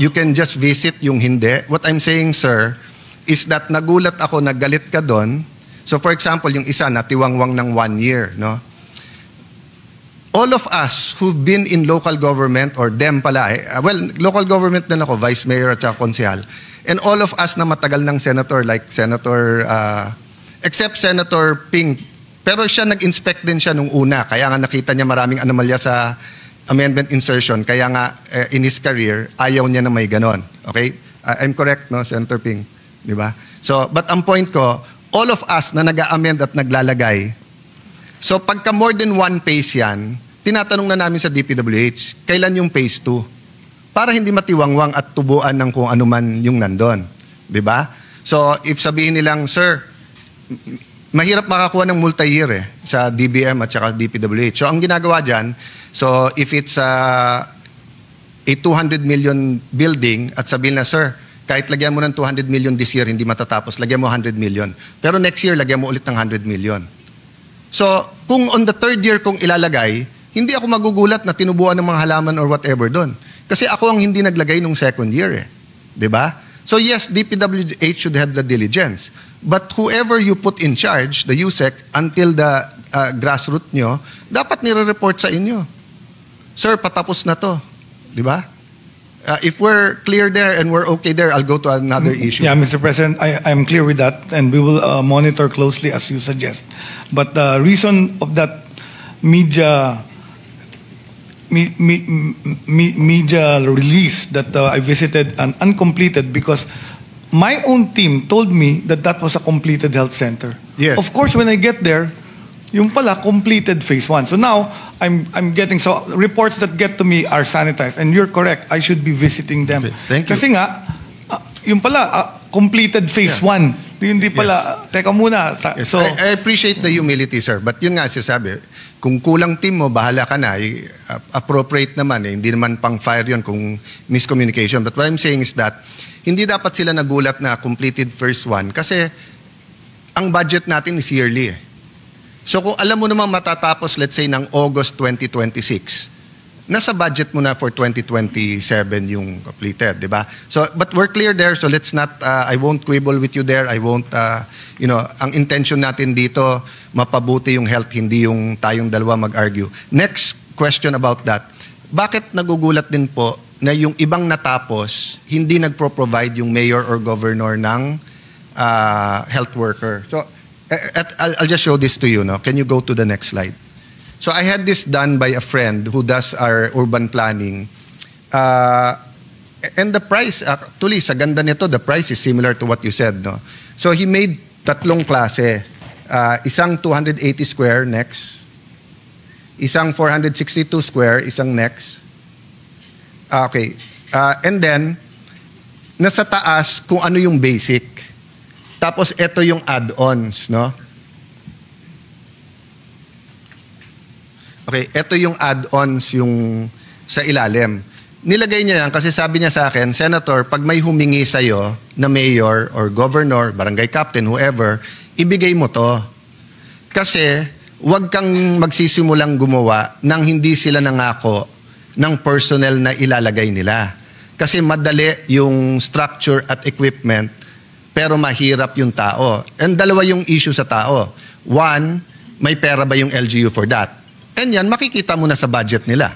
You can just visit yung hindi. What I'm saying, sir, is that nagulat ako, naggalit ka doon. So for example, yung isa natiwangwang ng 1 year, no? All of us who've been in local government or them pala, local government din ako, vice mayor at saka konsehal. And all of us na matagal ng senator like Senator, except Senator Ping, pero siya nag-inspect din siya nung una, kaya nga nakita niya maraming anomalya sa amendment insertion, kaya nga in his career, ayaw niya na may ganon. Okay? I'm correct, no, Senator Ping? Di ba? So, but ang point ko, all of us na nag-amend at naglalagay, so pagka more than one phase yan, tinatanong na namin sa DPWH, kailan yung phase 2? Para hindi matiwangwang at tubuan ng kung ano man yung nandun. Diba? So if sabihin nilang, sir, mahirap makakuha ng multi-year eh. sa DBM at saka DPWH. So ang ginagawa dyan, so if it's a 200 million building at sabihin na, sir, kahit lagyan mo ng 200 million this year, hindi matatapos, lagyan mo 100 million. Pero next year, lagyan mo ulit ng 100 million. So kung on the third year kung ilalagay, hindi ako magugulat na tinubuan ng mga halaman or whatever doon. Kasi ako ang hindi naglagay nung second year eh. Diba? So yes, DPWH should have the diligence. But whoever you put in charge, the USEC, until the grassroots nyo, dapat nire-report sa inyo. Sir, patapos na to. Di ba? If we're clear there and we're okay there, I'll go to another issue. Yeah, Mr. President, I'm clear with that, and we will monitor closely as you suggest. But the reason of that media release that I visited and uncompleted because my own team told me that that was a completed health center. Yes. Of course, when I get there, yung pala completed phase 1. So now I'm getting reports that get to me are sanitized, and you're correct. I should be visiting them. Okay, thank you. Kasi nga, yung pala completed phase 1. Hindi pala. Teka muna. Yes, So I appreciate the humility, sir. But yun nga sinasabi, kung kulang team mo, bahala ka na. Appropriate naman eh. Hindi naman pang fire yun kung miscommunication. But what I'm saying is that hindi dapat sila nagulat na completed first 1 kasi ang budget natin is yearly eh. So kung alam mo naman matatapos, let's say, ng August 2026, nasa budget mo na for 2027 yung completed, di ba? So, but we're clear there, so let's not, I won't quibble with you there, I won't, ang intention natin dito, mapabuti yung health, hindi yung tayong dalawa mag-argue. Next question about that, bakit nagugulat din po na yung ibang natapos, hindi nagpro-provide yung mayor or governor ng health worker? So, I'll just show this to you. No? Can you go to the next slide? So I had this done by a friend who does our urban planning. And the price, actually, sa ganda nito, the price is similar to what you said. No? So he made 3 klase. Isang 280 square, next. Isang 462 square, isang next. Okay. And then, nasa taas kung ano yung basic. Tapos ito yung add-ons, no? Okay, ito yung add-ons yung sa ilalim. Nilagay niya yan kasi sabi niya sa akin, Senator, pag may humingi sa'yo na mayor or governor, barangay captain, whoever, ibigay mo to. Kasi huwag kang magsisimulang gumawa nang hindi sila nangako ng personnel na ilalagay nila. Kasi madali yung structure at equipment, pero mahirap yung tao. And dalawa yung issue sa tao. One, may pera ba yung LGU for that? And yan, makikita mo na sa budget nila.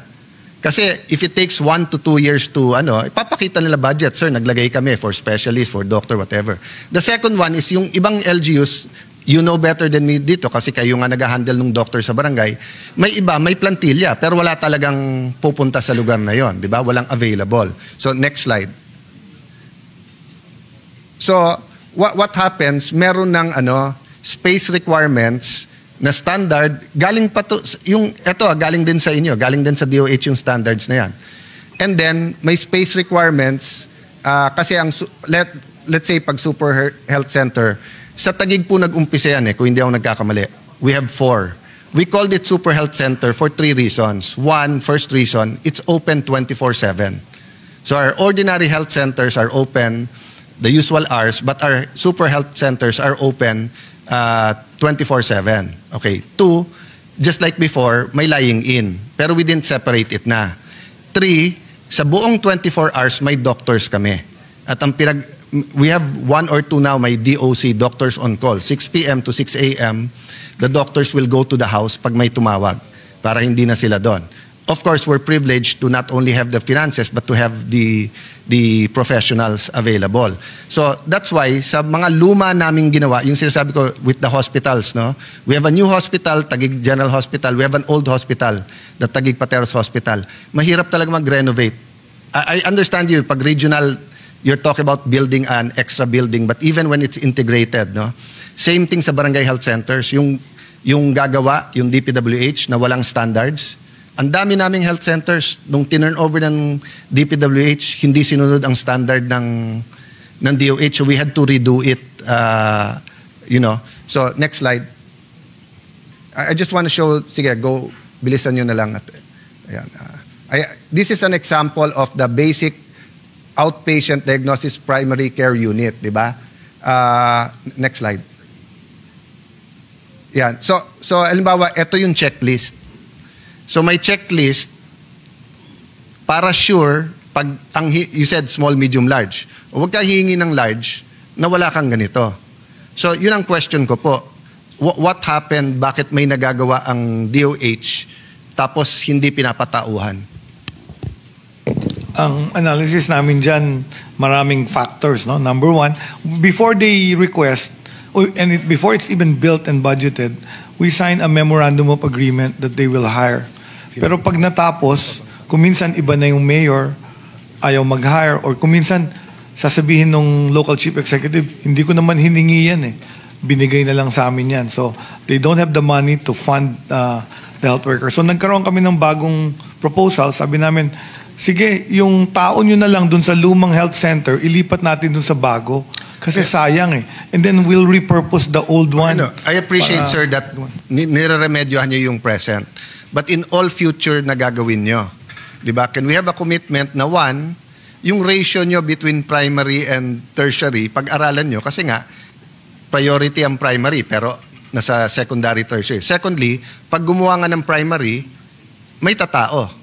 Kasi if it takes 1 to 2 years to, ipapakita nila budget. Sir, naglagay kami for specialist, for doctor, whatever. The second one is yung ibang LGUs, you know better than me dito kasi kayo nga nag-handle ng doctor sa barangay. May iba, may plantilla, pero wala talagang pupunta sa lugar na yon, di ba? Walang available. So, next slide. So, what happens, meron ng space requirements na standard, galing pa to, galing din sa inyo, galing din sa DOH yung standards na yan. And then, may space requirements, kasi let's say, pag super health center, sa Taguig po nag-umpisa yan kung hindi ako nagkakamali. We have 4. We called it super health center for 3 reasons. One, first reason, it's open 24/7. So our ordinary health centers are open the usual hours, but our super health centers are open 24/7. Okay. 2, just like before, may lying in. Pero we didn't separate it na. 3, sa buong 24 hours, may doctors kami. At we have 1 or 2 now, may DOC, doctors on call. 6 p.m. to 6 a.m., the doctors will go to the house pag may tumawag para hindi na sila doon. Of course, we're privileged to not only have the finances but to have the professionals available. So that's why sa mga luma naming ginawa, yung sinasabi ko with the hospitals, no? We have a new hospital, Taguig General Hospital. We have an old hospital, the Taguig Pateros Hospital. Mahirap talaga mag-renovate. I understand you, pag regional, you're talking about building an extra building, but even when it's integrated, no? Same thing sa barangay health centers, yung gagawa, yung DPWH na walang standards. Ang dami naming health centers, nung tinurn over ng DPWH, hindi sinunod ang standard ng DOH, so we had to redo it, So, next slide. I just want to show, sige, go, bilisan nyo na lang. Ayan. This is an example of the basic outpatient diagnosis primary care unit, di ba? Next slide. Yan. So halimbawa, ito yung checklist. So may checklist para sure, pag you said small, medium, large. Huwag ka hihingi ng large na wala kang ganito. So yun ang question ko po. What happened? Bakit may nagagawa ang DOH tapos hindi pinapatauhan? Ang analysis namin dyan, maraming factors. No? Number one, before they request, before it's even built and budgeted, we sign a memorandum of agreement that they will hire. Pero pag natapos, kung minsan iba na yung mayor, ayaw mag-hire, or kung minsan sasabihin ng local chief executive, hindi ko naman hiningi yan eh. Binigay na lang sa amin yan. So, they don't have the money to fund the health worker. So, nagkaroon kami ng bagong proposal. Sabi namin, sige, yung tao nyo na lang dun sa lumang health center, ilipat natin dun sa bago. Kasi sayang eh. And then we'll repurpose the old one. I appreciate, sir, that nire-remedyohan nyo yung present. But in all future na gagawin nyo, diba? Can we have a commitment na one, yung ratio nyo between primary and tertiary, pag-aralan nyo, kasi nga, priority ang primary, pero nasa secondary, tertiary. Secondly, pag gumawa nga ng primary, may tatao.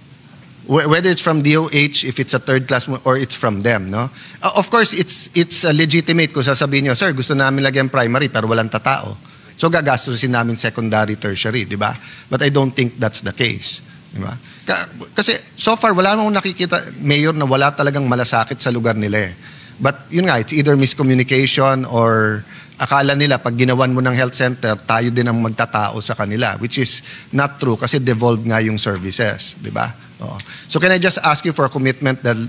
Whether it's from DOH, if it's a third class, or it's from them, no? Of course, it's legitimate kung sasabihin nyo, sir, gusto namin lagyan primary, pero walang tatao. So gagastusin namin secondary, tertiary, di ba? But I don't think that's the case. Di ba? Kasi so far, wala namang nakikita, mayor, na wala talagang malasakit sa lugar nila eh. But yun nga, it's either miscommunication or akala nila pag ginawan mo ng health center, tayo din ang magtatao sa kanila, which is not true kasi devolved nga yung services, di ba? So can I just ask you for a commitment that,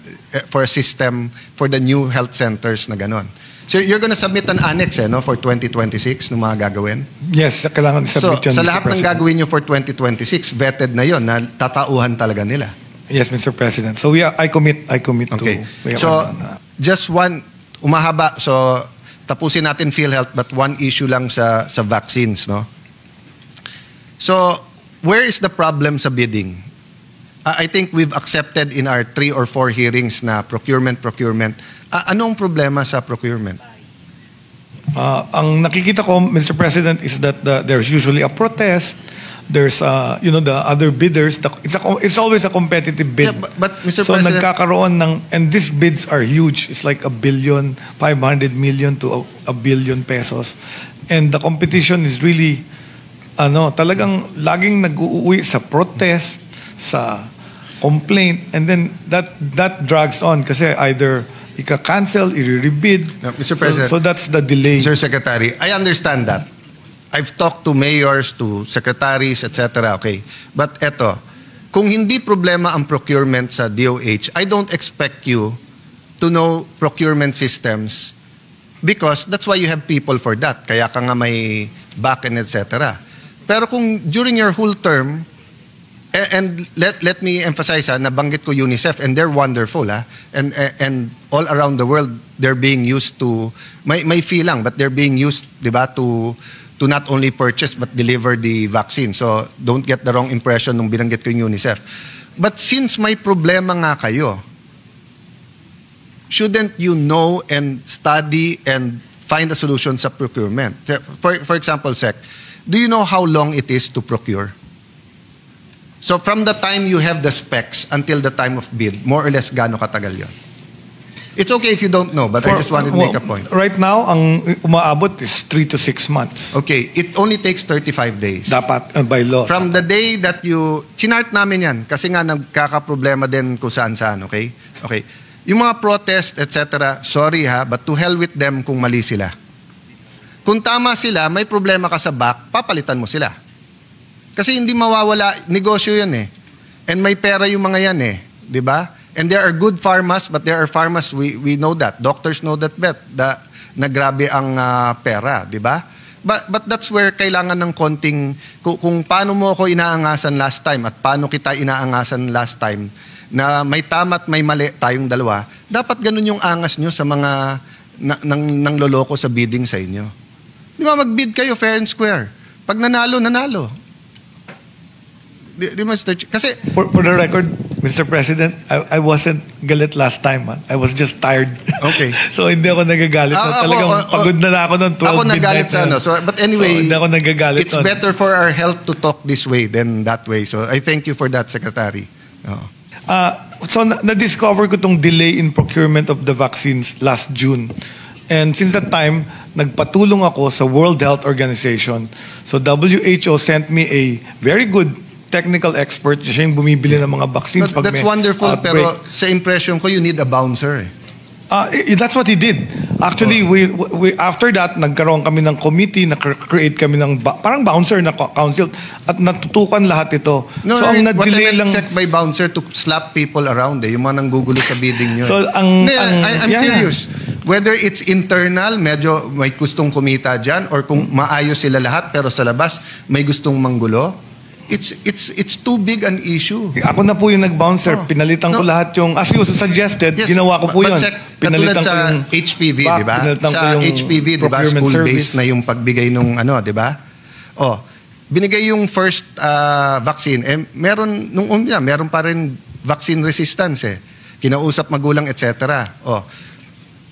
for a system for the new health centers na ganon? So you're gonna submit an annex no, for 2026 ng mga gagawin? Yes, kailangan submit yun, sa lahat ng gagawin nyo for 2026, vetted na yon na tatauhan talaga nila? Yes, Mr. President. So I commit okay. to... So just one, umahaba, so tapusin natin PhilHealth, but one issue lang sa vaccines, no? So, where is the problem sa bidding? I think we've accepted in our 3 or 4 hearings na procurement. Anong problema sa procurement? Ang nakikita ko, Mr. President, is that there's usually a protest. There's, the other bidders. It's always a competitive bid. Yeah, but Mr. So President, nagkakaroon ng, and these bids are huge. It's like $1 billion, 500 million to a billion pesos. And the competition is really, talagang laging nag-uuwi sa protest, sa complaint, and then that drags on kasi either ika-cancel, i-rebid. No, Mr. President, so that's the delay. Mr. Secretary, I understand that. I've talked to mayors, to secretaries, etc. Okay. But eto, kung hindi problema ang procurement sa DOH, I don't expect you to know procurement systems because that's why you have people for that. Kaya ka nga may back-end, etc. Pero kung during your whole term, and let me emphasize, nabanggit ko UNICEF, and they're wonderful, and all around the world, they're being used to, may fee lang, but they're being used, di ba, to not only purchase but deliver the vaccine. So don't get the wrong impression nung binanggit ko yung UNICEF. But since may problema nga kayo, shouldn't you know and study and find a solution sa procurement? For example, Sec, do you know how long it is to procure? So from the time you have the specs until the time of bid, more or less gaano katagal yun? It's okay if you don't know, but I just wanted to make a point. Right now, ang umaabot is 3 to 6 months. Okay, it only takes 35 days. Dapat, by law. From the day that you, chinart namin yan, kasi nga nagkakaproblema din kung saan-saan, okay? Okay. Yung mga protest, etc., sorry but to hell with them kung mali sila. Kung tama sila, may problema ka sa back, papalitan mo sila. Kasi hindi mawawala, negosyo yan eh. And may pera yung mga yan eh. Di ba? And there are good pharmas, but there are pharmas, we know that. Doctors know that na grabe ang pera. Di ba? But that's where kailangan ng konting, kung paano mo ako inaangasan last time at paano kita inaangasan last time, na may tama at may mali tayong dalawa, dapat ganun yung angas nyo sa mga nang loloko sa bidding sa inyo. Di ba? Mag-bid kayo fair and square. Pag nanalo, nanalo. Di ba, Mr. Kasi, For the record, Mr. President, I wasn't galit last time. I was just tired. Okay. So hindi ako nagagalit. Talagang pagod na ako noong 12 ako nagalit midnight sa ano. So, but anyway, so, hindi ako nagagalit it's better for our health to talk this way than that way. So I thank you for that, Secretary. So na-discover ko tong delay in procurement of the vaccines last June. And since that time, nagpatulong ako sa World Health Organization. So WHO sent me a very good technical expert. Siya yung bumibili ng mga vaccines. Pag That's may wonderful, outbreak. pero sa impression ko, you need a bouncer eh. That's what he did. Actually, we after that, nagkaroon kami ng committee, na-create kami ng parang bouncer na council at natutukan lahat ito. No, so, ang what na-delay I meant lang... set by bouncer to slap people around eh. Yung mga nanggugulo sa bidding nyo. So, I'm curious. Whether it's internal, medyo may gustong kumita dyan, or kung maayos sila lahat, pero sa labas, may gustong manggulo. It's too big an issue. Ako na po yung nag-bouncer. Pinalitan ko lahat yung, as you suggested, ginawa ko po yun. Katulad sa HPV, di ba? Sa HPV, di ba? School-based na yung pagbigay nung ano, di ba? Oh, binigay yung first vaccine. Eh, meron pa rin vaccine resistance eh. Kinausap magulang, etc. Oh,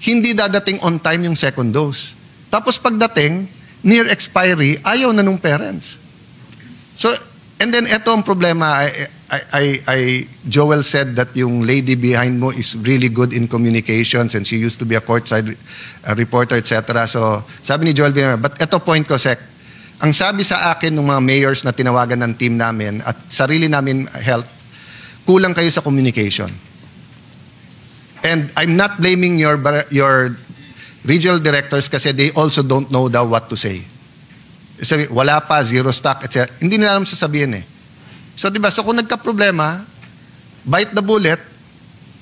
hindi dadating on time yung second dose. Tapos pagdating, near expiry, ayaw na nung parents. So, and then ito ang problema. Joel said that yung lady behind mo is really good in communications and she used to be a courtside reporter, etc. So, sabi ni Joel Villanueva, but ito point ko, Sec. Ang sabi sa akin ng mga mayors na tinawagan ng team namin at sarili namin health, kulang kayo sa communication. And I'm not blaming your regional directors kasi they also don't know what to say. Sabi, wala pa, zero stock, etc. Hindi nila alam sasabihin eh. So, diba? So, kung nagka-problema, bite the bullet,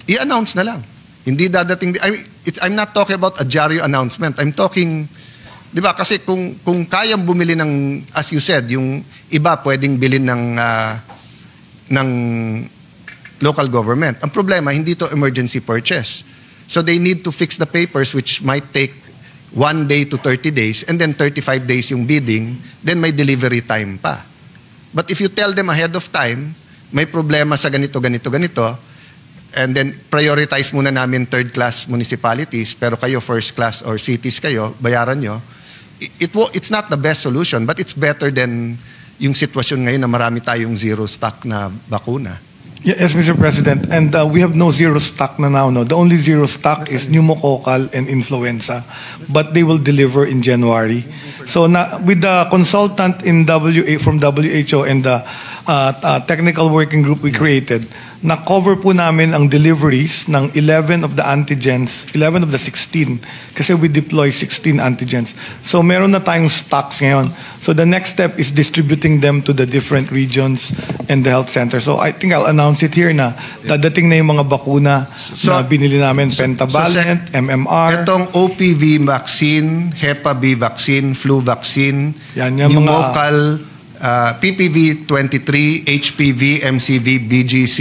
i-announce na lang. Hindi dadating, I'm not talking about a diaryo announcement. I'm talking, diba? Kasi kung kayang bumili ng, as you said, yung iba pwedeng bilhin ng local government. Ang problema, hindi to emergency purchase. So, they need to fix the papers which might take 1 day to 30 days, and then 35 days yung bidding, then may delivery time pa. But if you tell them ahead of time, may problema sa ganito, and then prioritize muna namin third-class municipalities, pero kayo first-class or cities kayo, bayaran nyo, it's not the best solution, but it's better than yung sitwasyon ngayon na marami tayong zero stock na bakuna. Yes, Mr. President, and we have no zero stock na now. No, the only zero stock is pneumococcal and influenza, but they will deliver in January. So, with the consultant from WHO and the technical working group we created, na-cover po namin ang deliveries ng 11 of the antigens, 11 of the 16, kasi we deploy 16 antigens. So meron na tayong stocks ngayon. So the next step is distributing them to the different regions and the health center. So I think I'll announce it here na dadating na yung mga bakuna na binili namin, pentavalent, MMR. Itong OPV vaccine, Hepa B vaccine, flu vaccine, pneumococcal, PPV 23, HPV, MCV, BGC,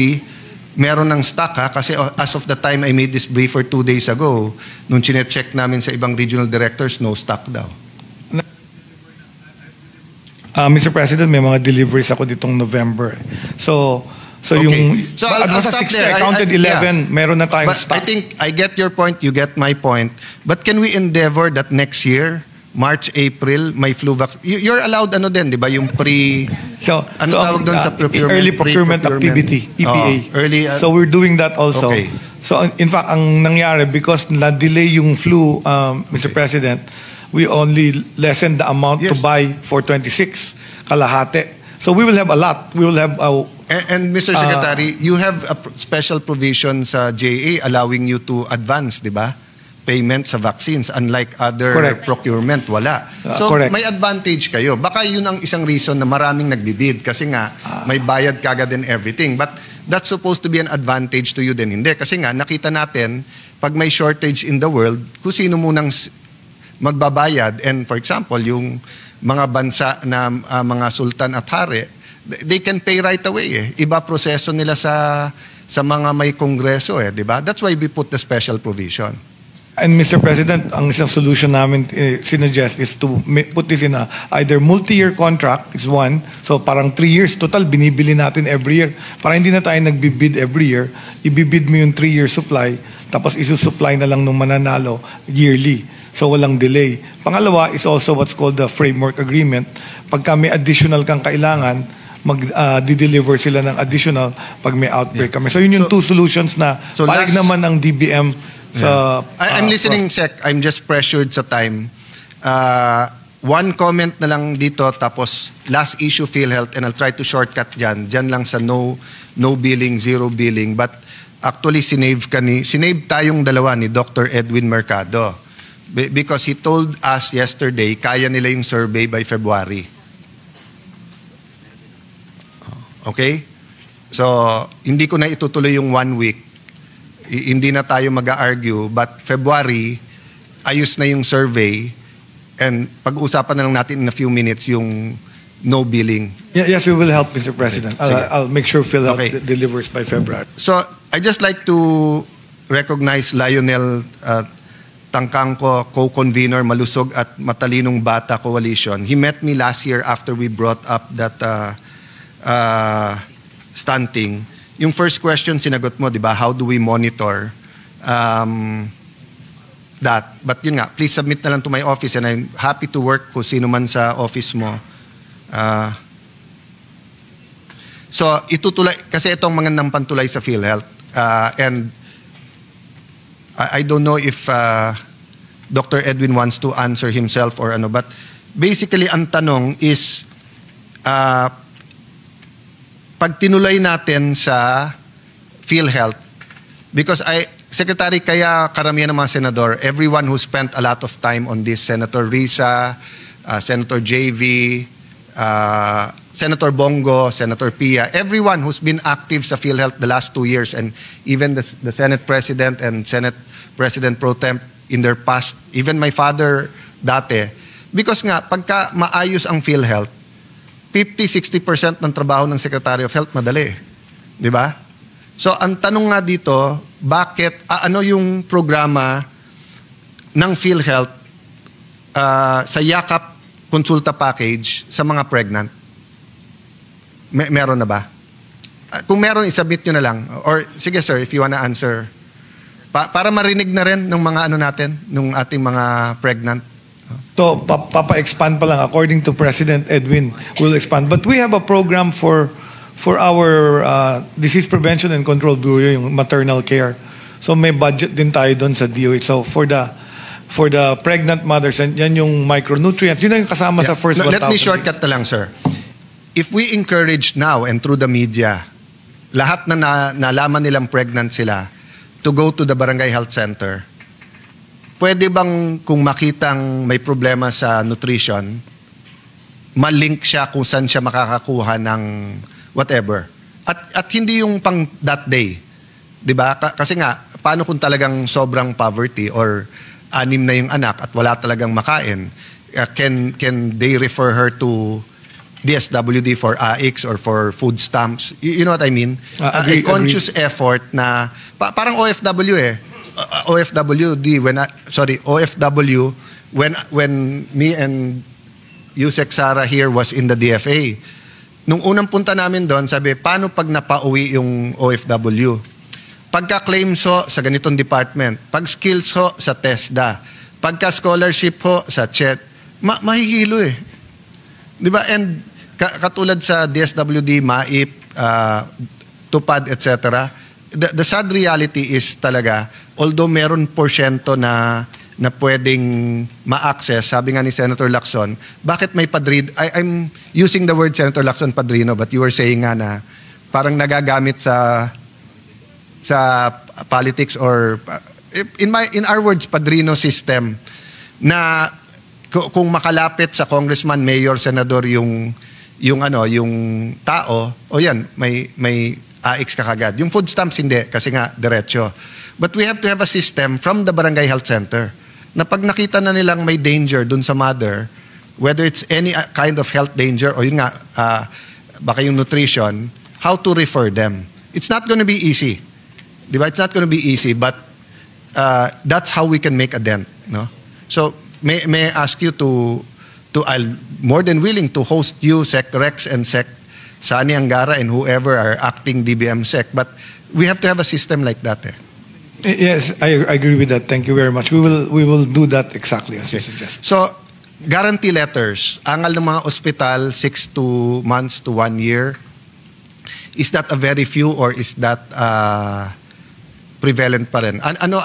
meron ng stock ha, kasi as of the time I made this brief 2 days ago, nung chinecheck namin sa ibang regional directors, no stock daw. Mr. President, may mga deliveries ako ditong November. So okay. Yung I'll stop there. I counted 11, meron na tayong but stock. I think I get your point, you get my point. But can we endeavor that next year, March, April, may flu vaccine? You're allowed din, di ba? Yung tawag doon sa procurement? Early procurement activity, EPA. So we're doing that also. Okay. So in fact, ang nangyari, because na-delay yung flu, Mr. President, we only lessened the amount to buy for 26, kalahati. So we will have a lot. We will have And Mr. Secretary, you have a special provision sa JA allowing you to advance, di ba? Payment sa vaccines, unlike other procurement, wala. So may advantage kayo. Baka yun ang isang reason na maraming nagbibid kasi nga may bayad kagad and everything. But that's supposed to be an advantage to you din. Hindi. Kasi nga nakita natin, pag may shortage in the world, kung sino munang magbabayad. And for example, yung mga bansa na mga sultan at hari, they can pay right away eh. Iba proseso nila sa mga may kongreso eh, di ba? That's why we put the special provision. And Mr. President, ang isang solution namin sinuggest is to put this in a either multi-year contract, is one. So parang 3 years, total binibili natin every year. Para hindi na tayo nagbibid every year, ibibid mo yung 3-year supply, tapos isusupply na lang nung mananalo yearly. So walang delay. Pangalawa is also what's called the framework agreement. Pagka may additional kang kailangan, mag-deliver sila ng additional pag may outbreak kami. So yun yung two solutions na palag naman ang DBM sa... I'm listening, Sec. I'm just pressured sa time. One comment na lang dito, tapos last issue, PhilHealth, and I'll try to shortcut dyan. Dyan lang sa no billing, zero billing. But actually, sinave tayong dalawa ni Dr. Edwin Mercado. Because he told us yesterday, kaya nila yung survey by February. Okay? So, hindi ko na itutuloy yung 1 week. Hindi na tayo mag-argue. But February, ayos na yung survey. And pag-usapan na lang natin in a few minutes yung no billing. Yes, we will help, Mr. President. Okay. I'll make sure PhilHealth delivers by February. So, I just like to recognize Lionel Tangkangko, co-convener, Malusog at Matalinong Bata Coalition. He met me last year after we brought up that stunting. Yung first question sinagot mo, di ba? How do we monitor that? But yun nga, please submit na lang to my office and I'm happy to work kung sino man sa office mo. So, itutulay, kasi itong mga nampantulay sa PhilHealth. And I don't know if Dr. Edwin wants to answer himself or ano, but basically ang tanong is pag tinulay natin sa PhilHealth, because Secretary, kaya karamihan ng mga senador, everyone who spent a lot of time on this, Senator Risa, Senator JV, Senator Bongo, Senator Pia, everyone who's been active sa PhilHealth the last 2 years, and even the Senate President and Senate President Pro Temp in their past, even my father dati, because nga, pagka maayos ang PhilHealth, 50-60% ng trabaho ng Secretary of Health madali. Di ba? So, ang tanong nga dito, bakit, ano yung programa ng PhilHealth sa Yakap Konsulta Package sa mga pregnant? Meron na ba? Kung meron, isubmit nyo na lang. Or, sige sir, if you wanna answer. Para marinig na rin ng mga ano natin, ng ating mga pregnant. So, papa-expand pa lang. According to President Edwin, we'll expand. But we have a program for our Disease Prevention and Control Bureau, yung maternal care. So, may budget din tayo doon sa DOH. So, for the pregnant mothers, and yan yung micronutrients, yun yung kasama sa first 1,000. Let me shortcut na lang, sir. If we encourage now and through the media, lahat na nalaman nilang pregnant sila, to go to the barangay health center, pwede bang kung makitang may problema sa nutrition, malink siya kung saan siya makakakuha ng whatever. At hindi yung pang that day. Diba? Kasi nga, paano kung talagang sobrang poverty or 6 na yung anak at wala talagang makain? Can they refer her to DSWD for AIX or for food stamps? You know what I mean? A conscious effort na, parang OFW OFW, when me and Yusek Sara here was in the DFA, nung unang punta namin doon, sabi, paano pag napauwi yung OFW? Pagka-claims ho sa ganitong department, pag skills ho sa TESDA, pagka-scholarship ho sa CHET, mahihilo eh. Di ba? And katulad sa DSWD, MAIP, TUPAD, etc., the sad reality is talaga, although meron porsyento na pwedeng ma-access, sabi nga ni Senator Lacson, bakit may padrino? I'm using the word Senator Lacson padrino, but you were saying nga na parang nagagamit sa politics or in our words, padrino system na kung makalapit sa congressman, mayor, senador yung tao, o yan, may AIX ka kagad. Yung food stamps hindi, kasi nga diretso. But we have to have a system from the barangay health center na pag nakita na nilang may danger dun sa mother, whether it's any kind of health danger o yun nga, baka yung nutrition, how to refer them. It's not going to be easy. Di ba? It's not going to be easy, but that's how we can make a dent, no? So may I ask you to I'll more than willing to host you, Sec Rex and Sec Sani Angara and whoever are acting DBM Sec, but we have to have a system like that. Yes, I agree with that. Thank you very much. We will do that exactly as you suggest. So, guarantee letters, angal ng mga ospital, 6 months to 1 year, is that a very few or is that prevalent pa rin? Ano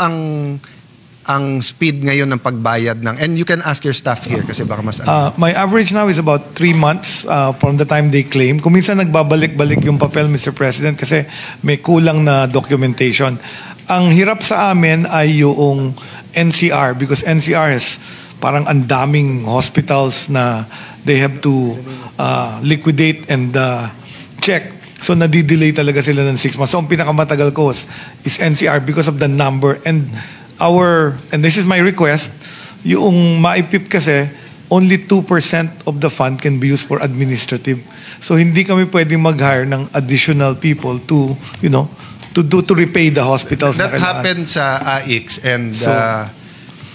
ang speed ngayon ng pagbayad ng, and you can ask your staff here kasi baka mas my average now is about 3 months from the time they claim. Kung minsan nagbabalik-balik yung papel, Mr. President, kasi may kulang na documentation. Ang hirap sa amin ay yung NCR because NCR has parang ang daming hospitals na they have to liquidate and check. So nadidelay talaga sila ng 6 months. So ang pinakamatagal ko is NCR because of the number and this is my request, yung maipip kasi only 2% of the fund can be used for administrative. So hindi kami pwedeng mag-hire ng additional people to, to repay the hospitals. That happened sa AIX and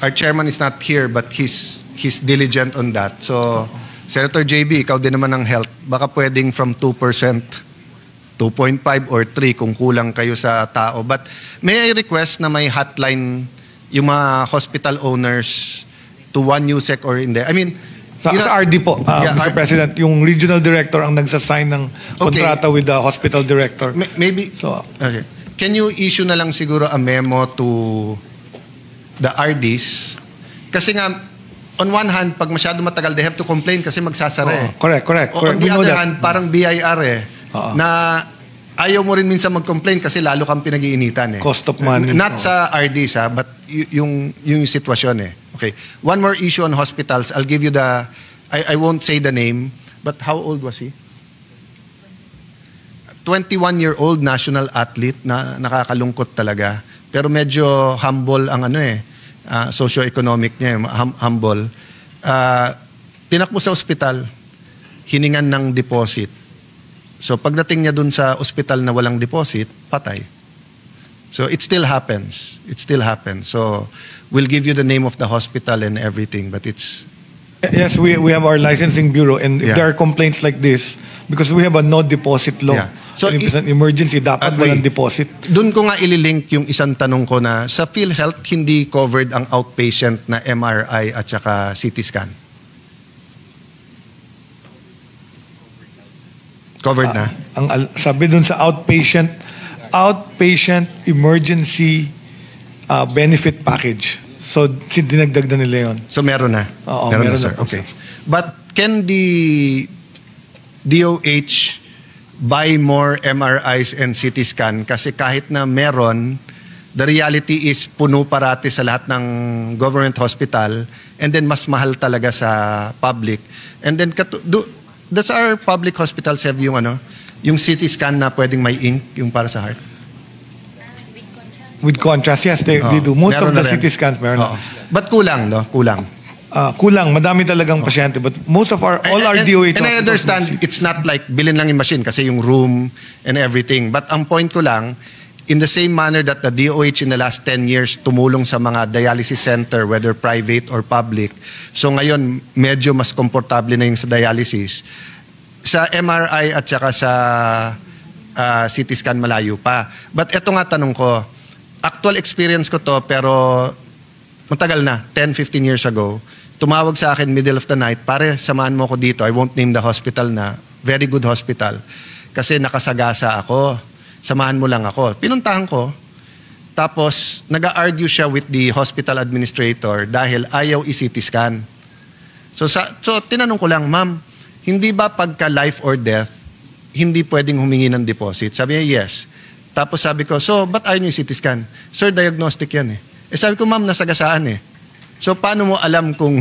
our chairman is not here but he's diligent on that. So Senator JB, ikaw din naman ng health, baka pwedeng from 2%, 2.5 or 3 kung kulang kayo sa tao. But may I request na may hotline yung mga hospital owners to one USEC or hindi? I mean, sa RD po, Mr. President, yung regional director ang nagsasign ng kontrata with the hospital director. Maybe, okay. Can you issue na lang siguro a memo to the RDs? Kasi nga, on one hand, pag masyado matagal, they have to complain kasi magsasara. Correct. On the other hand, parang BIR na ayaw mo rin minsan mag-complain kasi lalo kang pinag-iinitan Cost of money. Not sa RDs but yung sitwasyon Okay. One more issue on hospitals. I'll give you I won't say the name, but how old was he? 21-year-old national athlete na nakakalungkot talaga. Pero medyo humble ang socio-economic niya, humble. Tinakbo sa ospital, hiningan ng deposit. So pagdating niya dun sa ospital na walang deposit, patay. So it still happens. So we'll give you the name of the hospital and everything, but it's... Yes, we have our licensing bureau and if there are complaints like this, because we have a no deposit law. Yeah. So it's an emergency, dapat walang deposit. Doon ko nga ililink yung isang tanong ko na sa PhilHealth hindi covered ang outpatient na MRI at saka CT scan. Covered na? Sabi dun sa outpatient emergency benefit package. So, dinagdag na nila yun. So, meron na? Oo, meron na, sir. Okay. But can the DOH buy more MRIs and CT scan? Kasi kahit na meron, the reality is puno parati sa lahat ng government hospital and then mas mahal talaga sa public. And then, does our public hospitals have yung CT scan na pwedeng may ink, yung para sa heart? With contrast, yes, they do. Most of the CT scans meron. But kulang, no? Kulang. Kulang. Madami talagang pasyente. But most of all our DOH... And I understand, it's not like bilhin lang yung machine kasi yung room and everything. But ang point ko lang, in the same manner that the DOH in the last 10 years tumulong sa mga dialysis center, whether private or public, so ngayon, medyo mas komportable na yung sa dialysis. Sa MRI at saka sa CT scan malayo pa. But eto nga tanong ko, actual experience ko to pero matagal na, 10-15 years ago, tumawag sa akin middle of the night, pare, samahan mo ko dito, I won't name the hospital na, very good hospital, kasi nakasagasa ako, samahan mo lang ako. Pinuntahan ko, tapos nag-argue siya with the hospital administrator dahil ayaw i-CT scan. So tinanong ko lang, ma'am, hindi ba pagka life or death, hindi pwedeng humingi ng deposit? Sabi niya, yes. Tapos sabi ko, so ba't ayaw niyo CT scan? Sir, diagnostic yan sabi ko, ma'am, nasagasaan So paano mo alam kung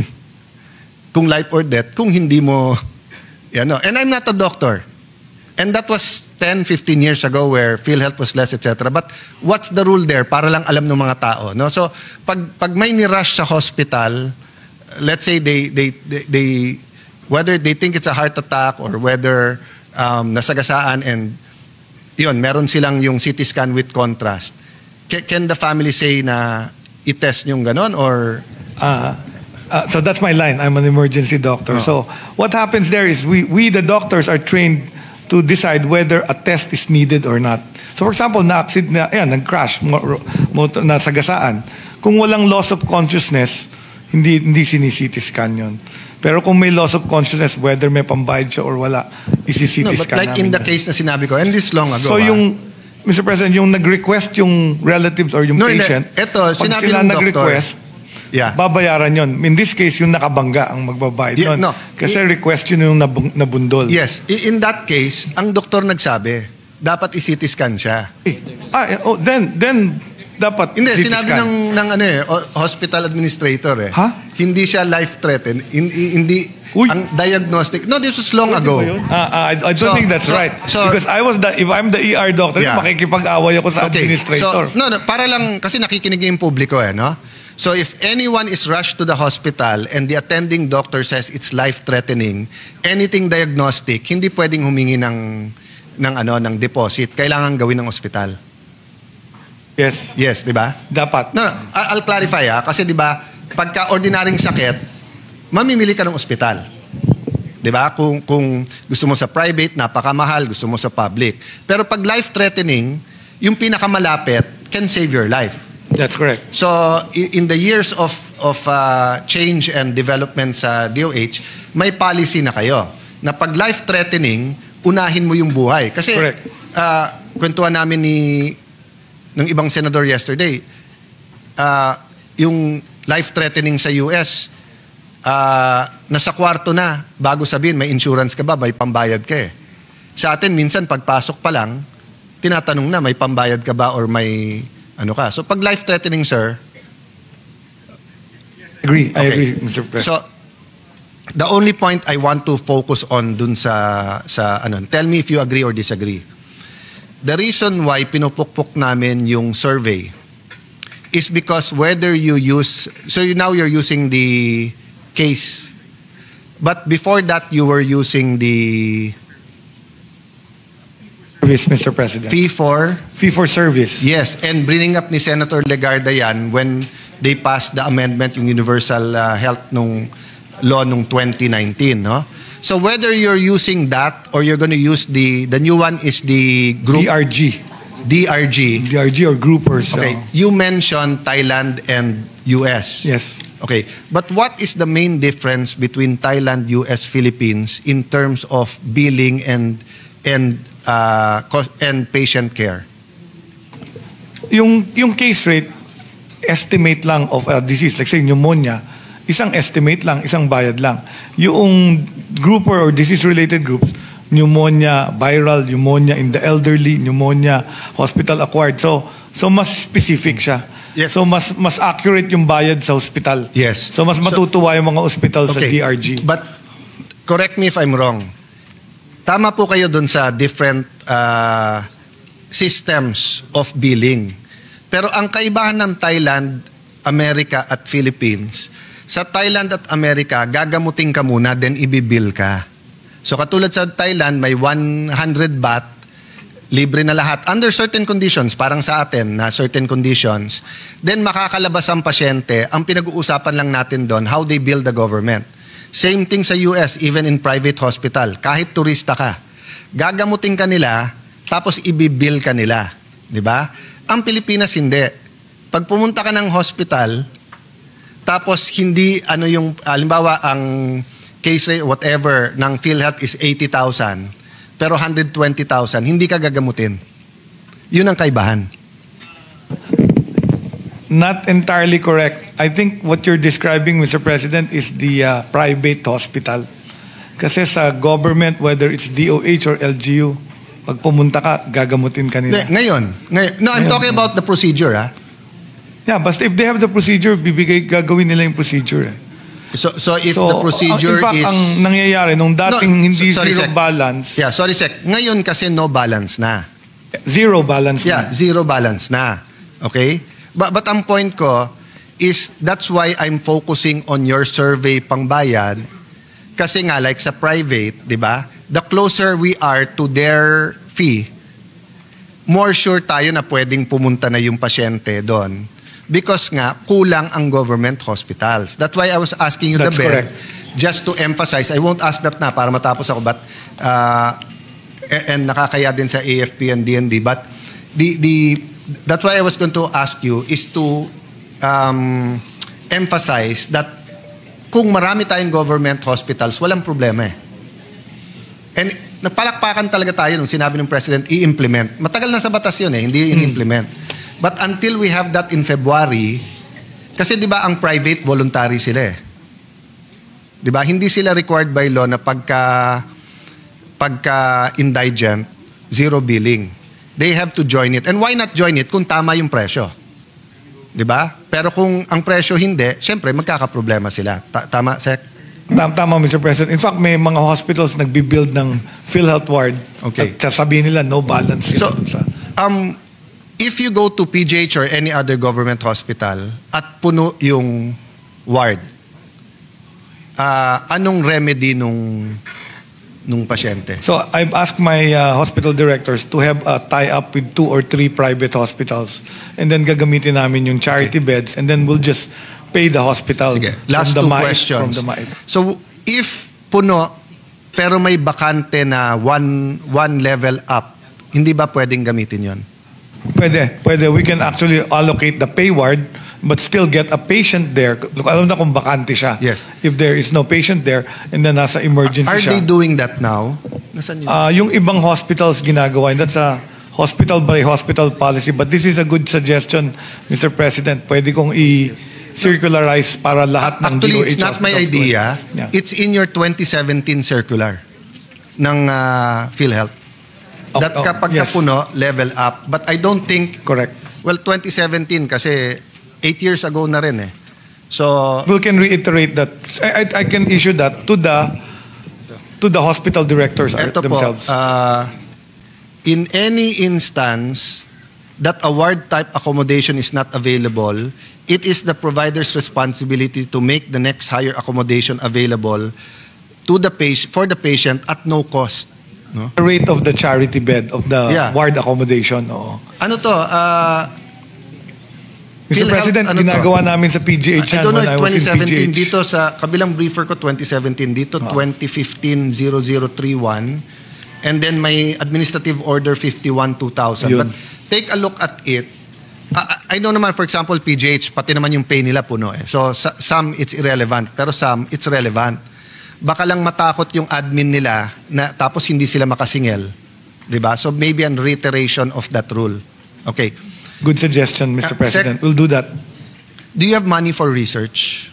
life or death kung hindi mo, And I'm not a doctor. And that was 10-15 years ago where PhilHealth was less, etc. But what's the rule there? Para lang alam ng mga tao. No? So pag may ni-rush sa hospital, let's say they whether they think it's a heart attack or whether nasagasaan and meron silang yung CT scan with contrast. Can the family say na i-test yung ganon or... So that's my line. I'm an emergency doctor. So what happens there is we the doctors are trained to decide whether a test is needed or not. So for example, nag-crash, nasagasaan. Kung walang loss of consciousness, hindi sini-CT scan yun. Pero kung may loss of consciousness, whether may pambayad siya or wala, isi-CT but scan like in the case na sinabi ko, and this long ago. So Mr. President, yung nag-request yung relatives or yung patient, pag sinabi sila ng nag-request, babayaran yun. In this case, yung nakabangga ang magbabayad nun. Kasi request yun yung nabundol. Yes. In that case, ang doktor nagsabi, dapat i-CT scan siya. Then dapat Hindi, CT sinabi scan. ng hospital administrator Hindi siya life-threatened. Hindi, ang diagnostic. No, this was long ago. I don't think that's right. Because if I'm the ER doctor, makikipag-away ako sa administrator. So, para lang, kasi nakikinig yung publiko no? So if anyone is rushed to the hospital and the attending doctor says it's life-threatening, anything diagnostic, hindi pwedeng humingi ng deposit. Kailangan gawin ng ospital. Yes. Yes, di ba? Dapat. No, I'll clarify kasi di ba, pagka ordinaryong sakit, mamimili ka ng ospital. Di ba? Kung gusto mo sa private, napakamahal, gusto mo sa public. Pero pag life-threatening, yung pinakamalapit can save your life. That's correct. So, in the years of change and development sa DOH, may policy na kayo na pag life-threatening, unahin mo yung buhay. Kasi, kwentuhan namin ng ibang senador yesterday, yung life-threatening sa US, nasa kwarto na, bago sabihin, may insurance ka ba, may pambayad ka Sa atin, minsan, pagpasok pa lang, tinatanong na, may pambayad ka ba or may ka. So, pag life-threatening, sir... I agree, Mr. President. So, the only point I want to focus on dun sa tell me if you agree or disagree. The reason why pinupukpok namin yung survey is because whether you use... So, now you're using the case. But before that, you were using the... Service, Mr. President. Fee for service. Yes, and bringing up ni Senator Legarda yan when they passed the amendment, yung universal health law nung 2019, no? So whether you're using that or you're going to use the new one is the group DRG or groupers. Okay, you mentioned Thailand and US. Yes. Okay, but what is the main difference between Thailand, US, Philippines in terms of billing and patient care? Yung case rate, estimate lang of a disease, like say pneumonia, isang estimate lang, isang bayad lang. Yung grouper or disease-related groups, pneumonia, viral, pneumonia in the elderly, pneumonia, hospital-acquired. So mas specific siya. Yes. So mas accurate yung bayad sa hospital. Yes. So mas matutuwa yung mga hospital sa DRG. But correct me if I'm wrong. Tama po kayo dun sa different systems of billing. Pero ang kaibahan ng Thailand, America at Philippines, sa Thailand at America, gagamutin ka muna, then ibibill ka. So katulad sa Thailand, may 100 baht, libre na lahat. Under certain conditions, parang sa atin, na certain conditions, then makakalabas ang pasyente. Ang pinag-uusapan lang natin doon, how they bill the government. Same thing sa US, even in private hospital. Kahit turista ka, gagamutin ka nila, tapos ibibill ka nila. Di ba? Ang Pilipinas, hindi. Pag pumunta ka ng hospital, tapos hindi, halimbawa, ang case rate, whatever, ng PhilHealth is 80,000, pero 120,000, hindi ka gagamutin. Yun ang kaibahan. Not entirely correct. I think what you're describing, Mr. President, is the private hospital. Kasi sa government, whether it's DOH or LGU, pag pumunta ka, gagamutin ka nila. Ngayon. No, I'm talking about the procedure, Yeah, basta if they have the procedure, gagawin nila yung procedure. So if the procedure in fact, is... ang nangyayari, nung dating zero balance... Yeah, sorry sec. Ngayon kasi no balance na. Zero balance na. Yeah, zero balance na. Okay? But ang point ko is that's why I'm focusing on your survey pangbayad. Kasi nga, like sa private, di ba? The closer we are to their fee, more sure tayo na pwedeng pumunta na yung pasyente doon. because nga kulang ang government hospitals. That's why I was asking you That's the bed, correct. just to emphasize. I won't ask that na para matapos ako, but and nakakaya din sa AFP and DND, but that's why I was going to ask you is to emphasize that kung marami tayong government hospitals, walang problema eh. And nagpalakpakan talaga tayo nung sinabi ng President, i-implement. Matagal na sa batas yun eh, hindi i-implement. But until we have that in February, kasi di ba ang private, voluntary sila eh. Di ba? Hindi sila required by law na pagka indigent, zero billing. They have to join it. And why not join it kung tama yung presyo? Di ba? Pero kung ang presyo hindi, syempre magkakaproblema sila. Tama, Sec? Tama, Mr. President. In fact, may mga hospitals nagbi-build ng PhilHealth ward. Okay. At sasabihin nila, no balance. So, sila if you go to PGH or any other government hospital at puno yung ward, anong remedy nung pasyente? So I've asked my hospital directors to have a tie-up with 2 or 3 private hospitals, and then gagamitin namin yung charity beds, and then we'll just pay the hospital. Sige. Last from the two MAIP, questions. From the MAIP. So if puno pero may bakante na one level up, hindi ba pwedeng gamitin yon? Pwede. We can actually allocate the pay ward, but still get a patient there. Look, alam na kung bakante siya. Yes. If there is no patient there, and then nasa emergency Are siya. they doing that now? Nasaan yun? Yung ibang hospitals ginagawa, and that's a hospital by hospital policy. But this is a good suggestion, Mr. President. Pwede kong i-circularize para lahat ng Actually, DOH it's not my hospitals idea. Yeah. It's in your 2017 circular ng PhilHealth. That kapag yes. puno, level up. But I don't think, Correct. well, 2017 kasi 8 years ago na rin eh. So, We can reiterate that. I can issue that to the hospital directors eto po, themselves. in any instance that a ward-type accommodation is not available, it is the provider's responsibility to make the next higher accommodation available to the patient, for the patient at no cost. No? The rate of the charity bed of the Yeah. ward accommodation. Oo. Ano to? Mr. PhilHealth, President, ano to? ginagawa namin sa PGH I yan don't know when I if was in 2017 PGH. dito sa kabilang briefer ko 2017 dito 2015-0031 and then may administrative order 51-2000. Yun. But take a look at it. I know naman, for example, PGH, pati naman yung pay nila puno eh. So some it's irrelevant, pero some it's relevant. Baka lang matakot yung admin nila na tapos hindi sila makasingil. 'Di ba? So maybe an reiteration of that rule. Okay. Good suggestion, Mr. President. We'll do that. Do you have money for research?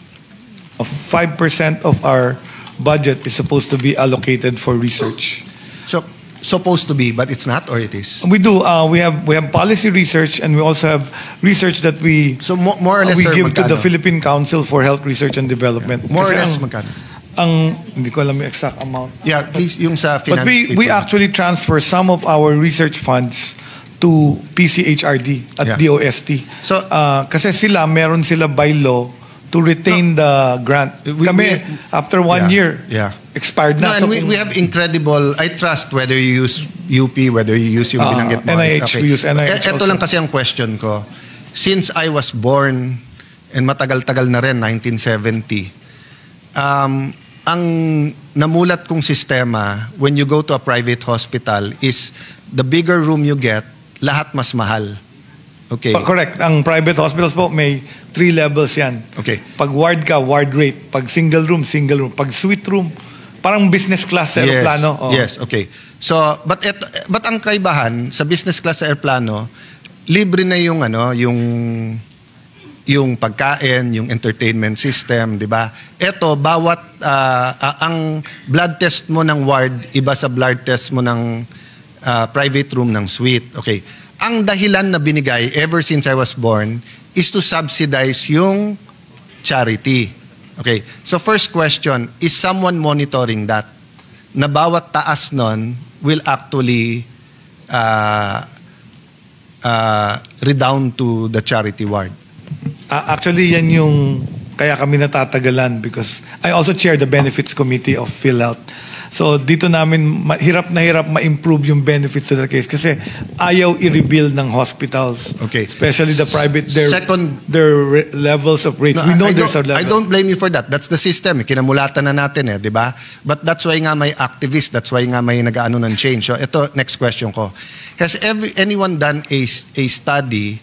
5% of our budget is supposed to be allocated for research. So supposed to be, but it's not, or it is? We do. We have policy research, and we also have research that we So more or less, we sir, give to the magkano? Philippine Council for Health Research and Development. More or Kasi less, ang- magkano? hindi ko alam yung exact amount. Yeah, please, yung sa But finance. we actually transfer some of our research funds to PCHRD at Yeah. DOST. So- kasi meron sila by law to retain the grant. Kami, after 1 year, Yeah. expired No, na. and So we kung- have incredible, I trust whether you use UP, whether you use yung binanggit mo. NIH, we use NIH Ito also. lang kasi ang question ko. Since I was born, and matagal-tagal na rin, 1970, ang namulat kong sistema, when you go to a private hospital, is the bigger room you get, lahat mas mahal. Okay. Correct. Ang private hospitals po, may 3 levels yan. Okay. Pag ward ka, ward rate. Pag single room, single room. Pag suite room, parang business class sa aeroplano. Oh. Yes, okay. So, but ang kaibahan sa business class sa aeroplano, libre na yung yung pagkain, yung entertainment system, 'di ba? Ito bawat ang blood test mo ng ward iba sa blood test mo ng private room ng suite. Okay. Ang dahilan na binigay ever since I was born is to subsidize yung charity. Okay. So first question, is someone monitoring that? Na bawat taas nun will actually redound to the charity ward. Actually, yan yung kaya kami natatagalan because I also chair the benefits committee of PhilHealth. So dito namin hirap na hirap ma-improve yung benefits to the case kasi ayaw i-rebuild ng hospitals. Okay. Especially the private, Second- their levels of rates. No, We know I there's a don't, level. I don't blame you for that. That's the system. Kinamulatan na natin di ba? But that's why nga may activists, that's why nga may nag-ano ng change. So ito, next question ko. Has anyone done a study,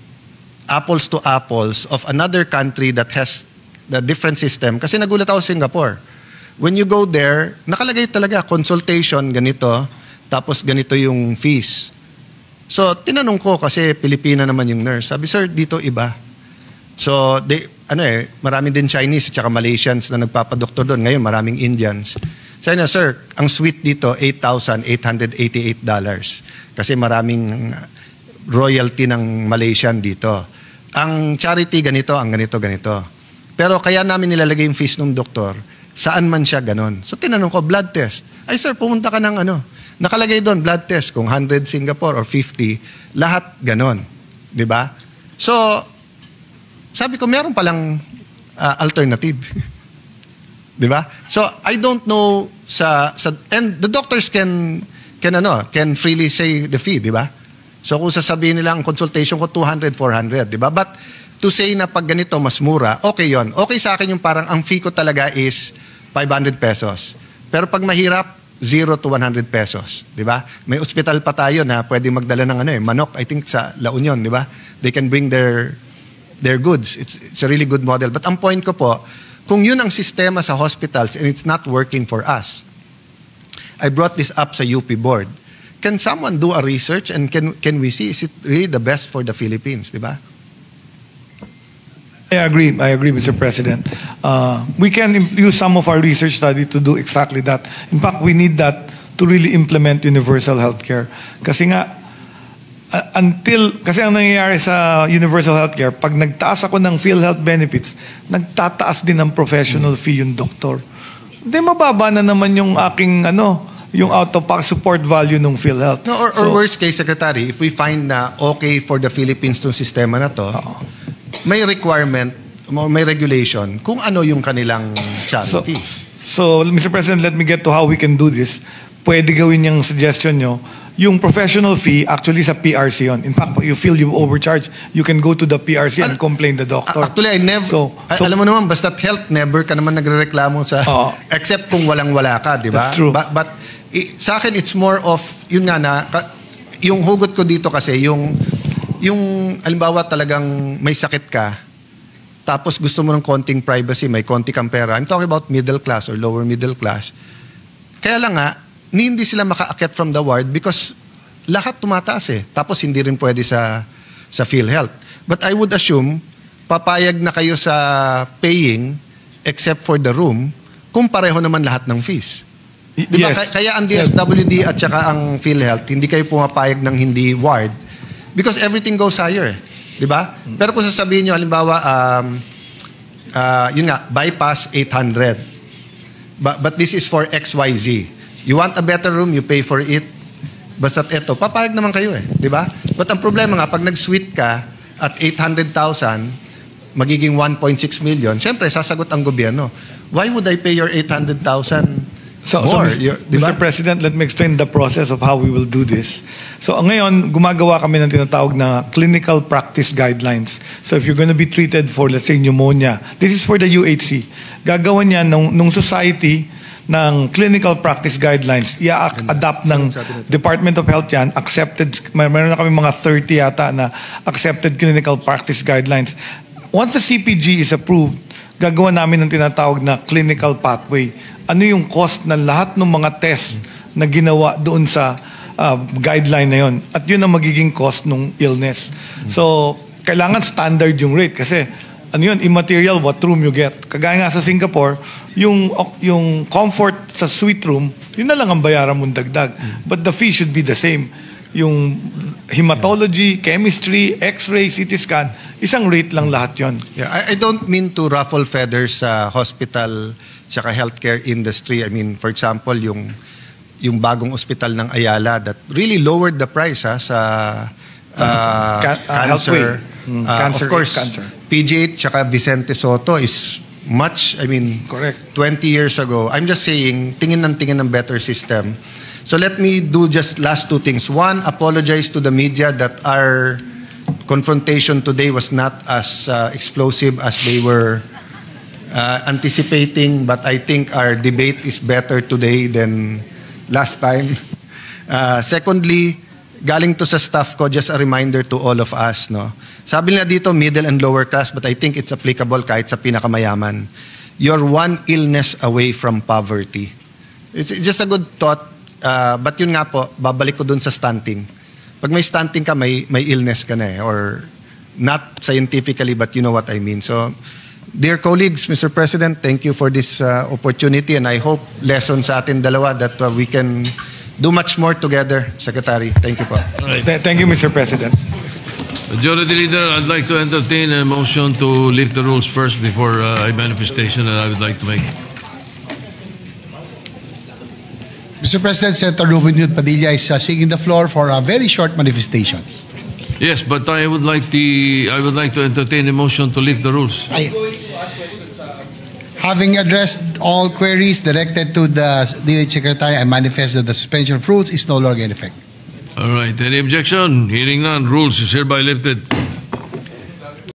apples to apples, of another country that has the different system? Kasi nagulat ako sa Singapore. When you go there, nakalagay talaga, consultation, ganito, tapos ganito yung fees. So, tinanong ko kasi Pilipina naman yung nurse. Sabi, sir, dito iba. So, marami din Chinese at saka Malaysians na nagpapadoktor doon. Ngayon, maraming Indians. Sabi na, sir, ang suite dito, $8,888. Kasi maraming royalty ng Malaysian dito. Ang charity, ganito, ang ganito. Pero kaya namin nilalagay yung fees ng doktor, saan man siya ganon. So, tinanong ko, blood test. Ay, sir, pumunta ka ng nakalagay doon, blood test, kung 100 Singapore or 50, lahat ganon. Di ba? So, sabi ko, meron palang alternative. Di ba? So, I don't know and the doctors can freely say the fee, di ba? So, kung sasabihin nila ang consultation ko, 200, 400, di ba? But, to say na pag ganito, mas mura, okay yon. Okay sa akin yung parang, ang fee ko talaga is 500 pesos. Pero pag mahirap, 0 to 100 pesos, di ba? May ospital pa tayo na pwede magdala ng manok, I think sa La Union, di ba? They can bring their goods. It's a really good model. But ang point ko po, kung yun ang sistema sa hospitals and it's not working for us, I brought this up sa UP board. Can someone do a research and can we see, is it really the best for the Philippines, di ba? I agree, Mr. President. We can use some of our research study to do exactly that. In fact, we need that to really implement universal healthcare. Kasi nga, kasi ang nangyayari sa universal healthcare, pag nagtaas ako ng PhilHealth benefits, nagtataas din ng professional fee yung doktor. Hindi, mababa na naman yung aking, yung out-of-pocket support value ng PhilHealth. No, or worst case, Secretary, if we find na okay for the Philippines tong sistema na to, may requirement, may regulation kung ano yung kanilang charity. So, Mr. President, let me get to how we can do this. Pwede gawin yung suggestion nyo. Yung professional fee, actually sa PRC yun. In fact, you feel you overcharge, you can go to the PRC and complain the doctor. Actually, I never, alam mo naman, basta't health, never ka naman nagrereklamo sa, except kung walang-wala ka, di ba? That's true. But sa akin, it's more of, yun nga na, yung hugot ko dito kasi, yung alimbawa talagang may sakit ka, tapos gusto mo ng konting privacy, may konti kang pera. I'm talking about middle class or lower middle class. Kaya lang nga, hindi sila maka-akit from the ward because lahat tumataas Tapos hindi rin pwede sa PhilHealth. But I would assume, papayag na kayo sa paying except for the room kung pareho naman lahat ng fees. Diba? Yes. Kaya ang DSWD at saka ang PhilHealth, hindi kayo pumapayag ng hindi ward because everything goes higher. Di ba? Pero kung sasabihin nyo, halimbawa, yun nga, bypass 800. But this is for XYZ. You want a better room, you pay for it. Basta't eto, papayag naman kayo di ba? But ang problema nga, pag nag-suite ka at 800,000, magiging 1.6 million, syempre, sasagot ang gobyerno. Why would I pay your 800,000 more? Mr. President, let me explain the process of how we will do this. So ngayon, gumagawa kami ng tinatawag na clinical practice guidelines. So if you're going to be treated for, let's say, pneumonia, this is for the UHC. Gagawa niya nung society ng clinical practice guidelines. I-adapt ng Department of Health yan, accepted, mayroon na kami mga 30 yata na accepted clinical practice guidelines. Once the CPG is approved, gagawa namin ng tinatawag na clinical pathway. Ano yung cost ng lahat ng mga test na ginawa doon sa guideline na yon. At yun ang magiging cost ng illness. So, kailangan standard yung rate kasi ano yun, immaterial what room you get. Kagaya nga sa Singapore, yung comfort sa suite room, yun na lang ang bayaran mong dagdag. But the fee should be the same. Yung hematology, chemistry, x-ray, CT scan, isang rate lang lahat yon. Yeah, I don't mean to ruffle feathers sa hospital saka healthcare industry. I mean, for example, yung bagong ospital ng Ayala that really lowered the price sa cancer. Cancer. Of course, Cancer. PGH saka Vicente Soto is Correct. 20 years ago. I'm just saying, tingin ng better system. So let me do just last two things. One, apologize to the media that our confrontation today was not as explosive as they were anticipating, but I think our debate is better today than last time. Secondly, galing to sa staff ko, just a reminder to all of us, no? Sabi nila dito, middle and lower class, but I think it's applicable kahit sa pinakamayaman. You're one illness away from poverty. It's just a good thought, but yun nga po, babalik ko dun sa stunting. Pag may stunting ka, may illness ka na eh, or not scientifically, but you know what I mean. So, dear colleagues, Mr. President, thank you for this opportunity, and I hope lesson sa atin dalawa that we can do much more together, Secretary. Thank you po. All right. Thank you, Mr. President. Majority Leader, I'd like to entertain a motion to lift the rules first before a manifestation that I would like to make. Mr. President, Senator Ruben Yud Padilla is seeking the floor for a very short manifestation. Yes, but I would like to entertain a motion to lift the rules. Having addressed all queries directed to the DOH Secretary, I manifest that the suspension of rules is no longer in effect. All right. Any objection? Hearing none, rules is hereby lifted.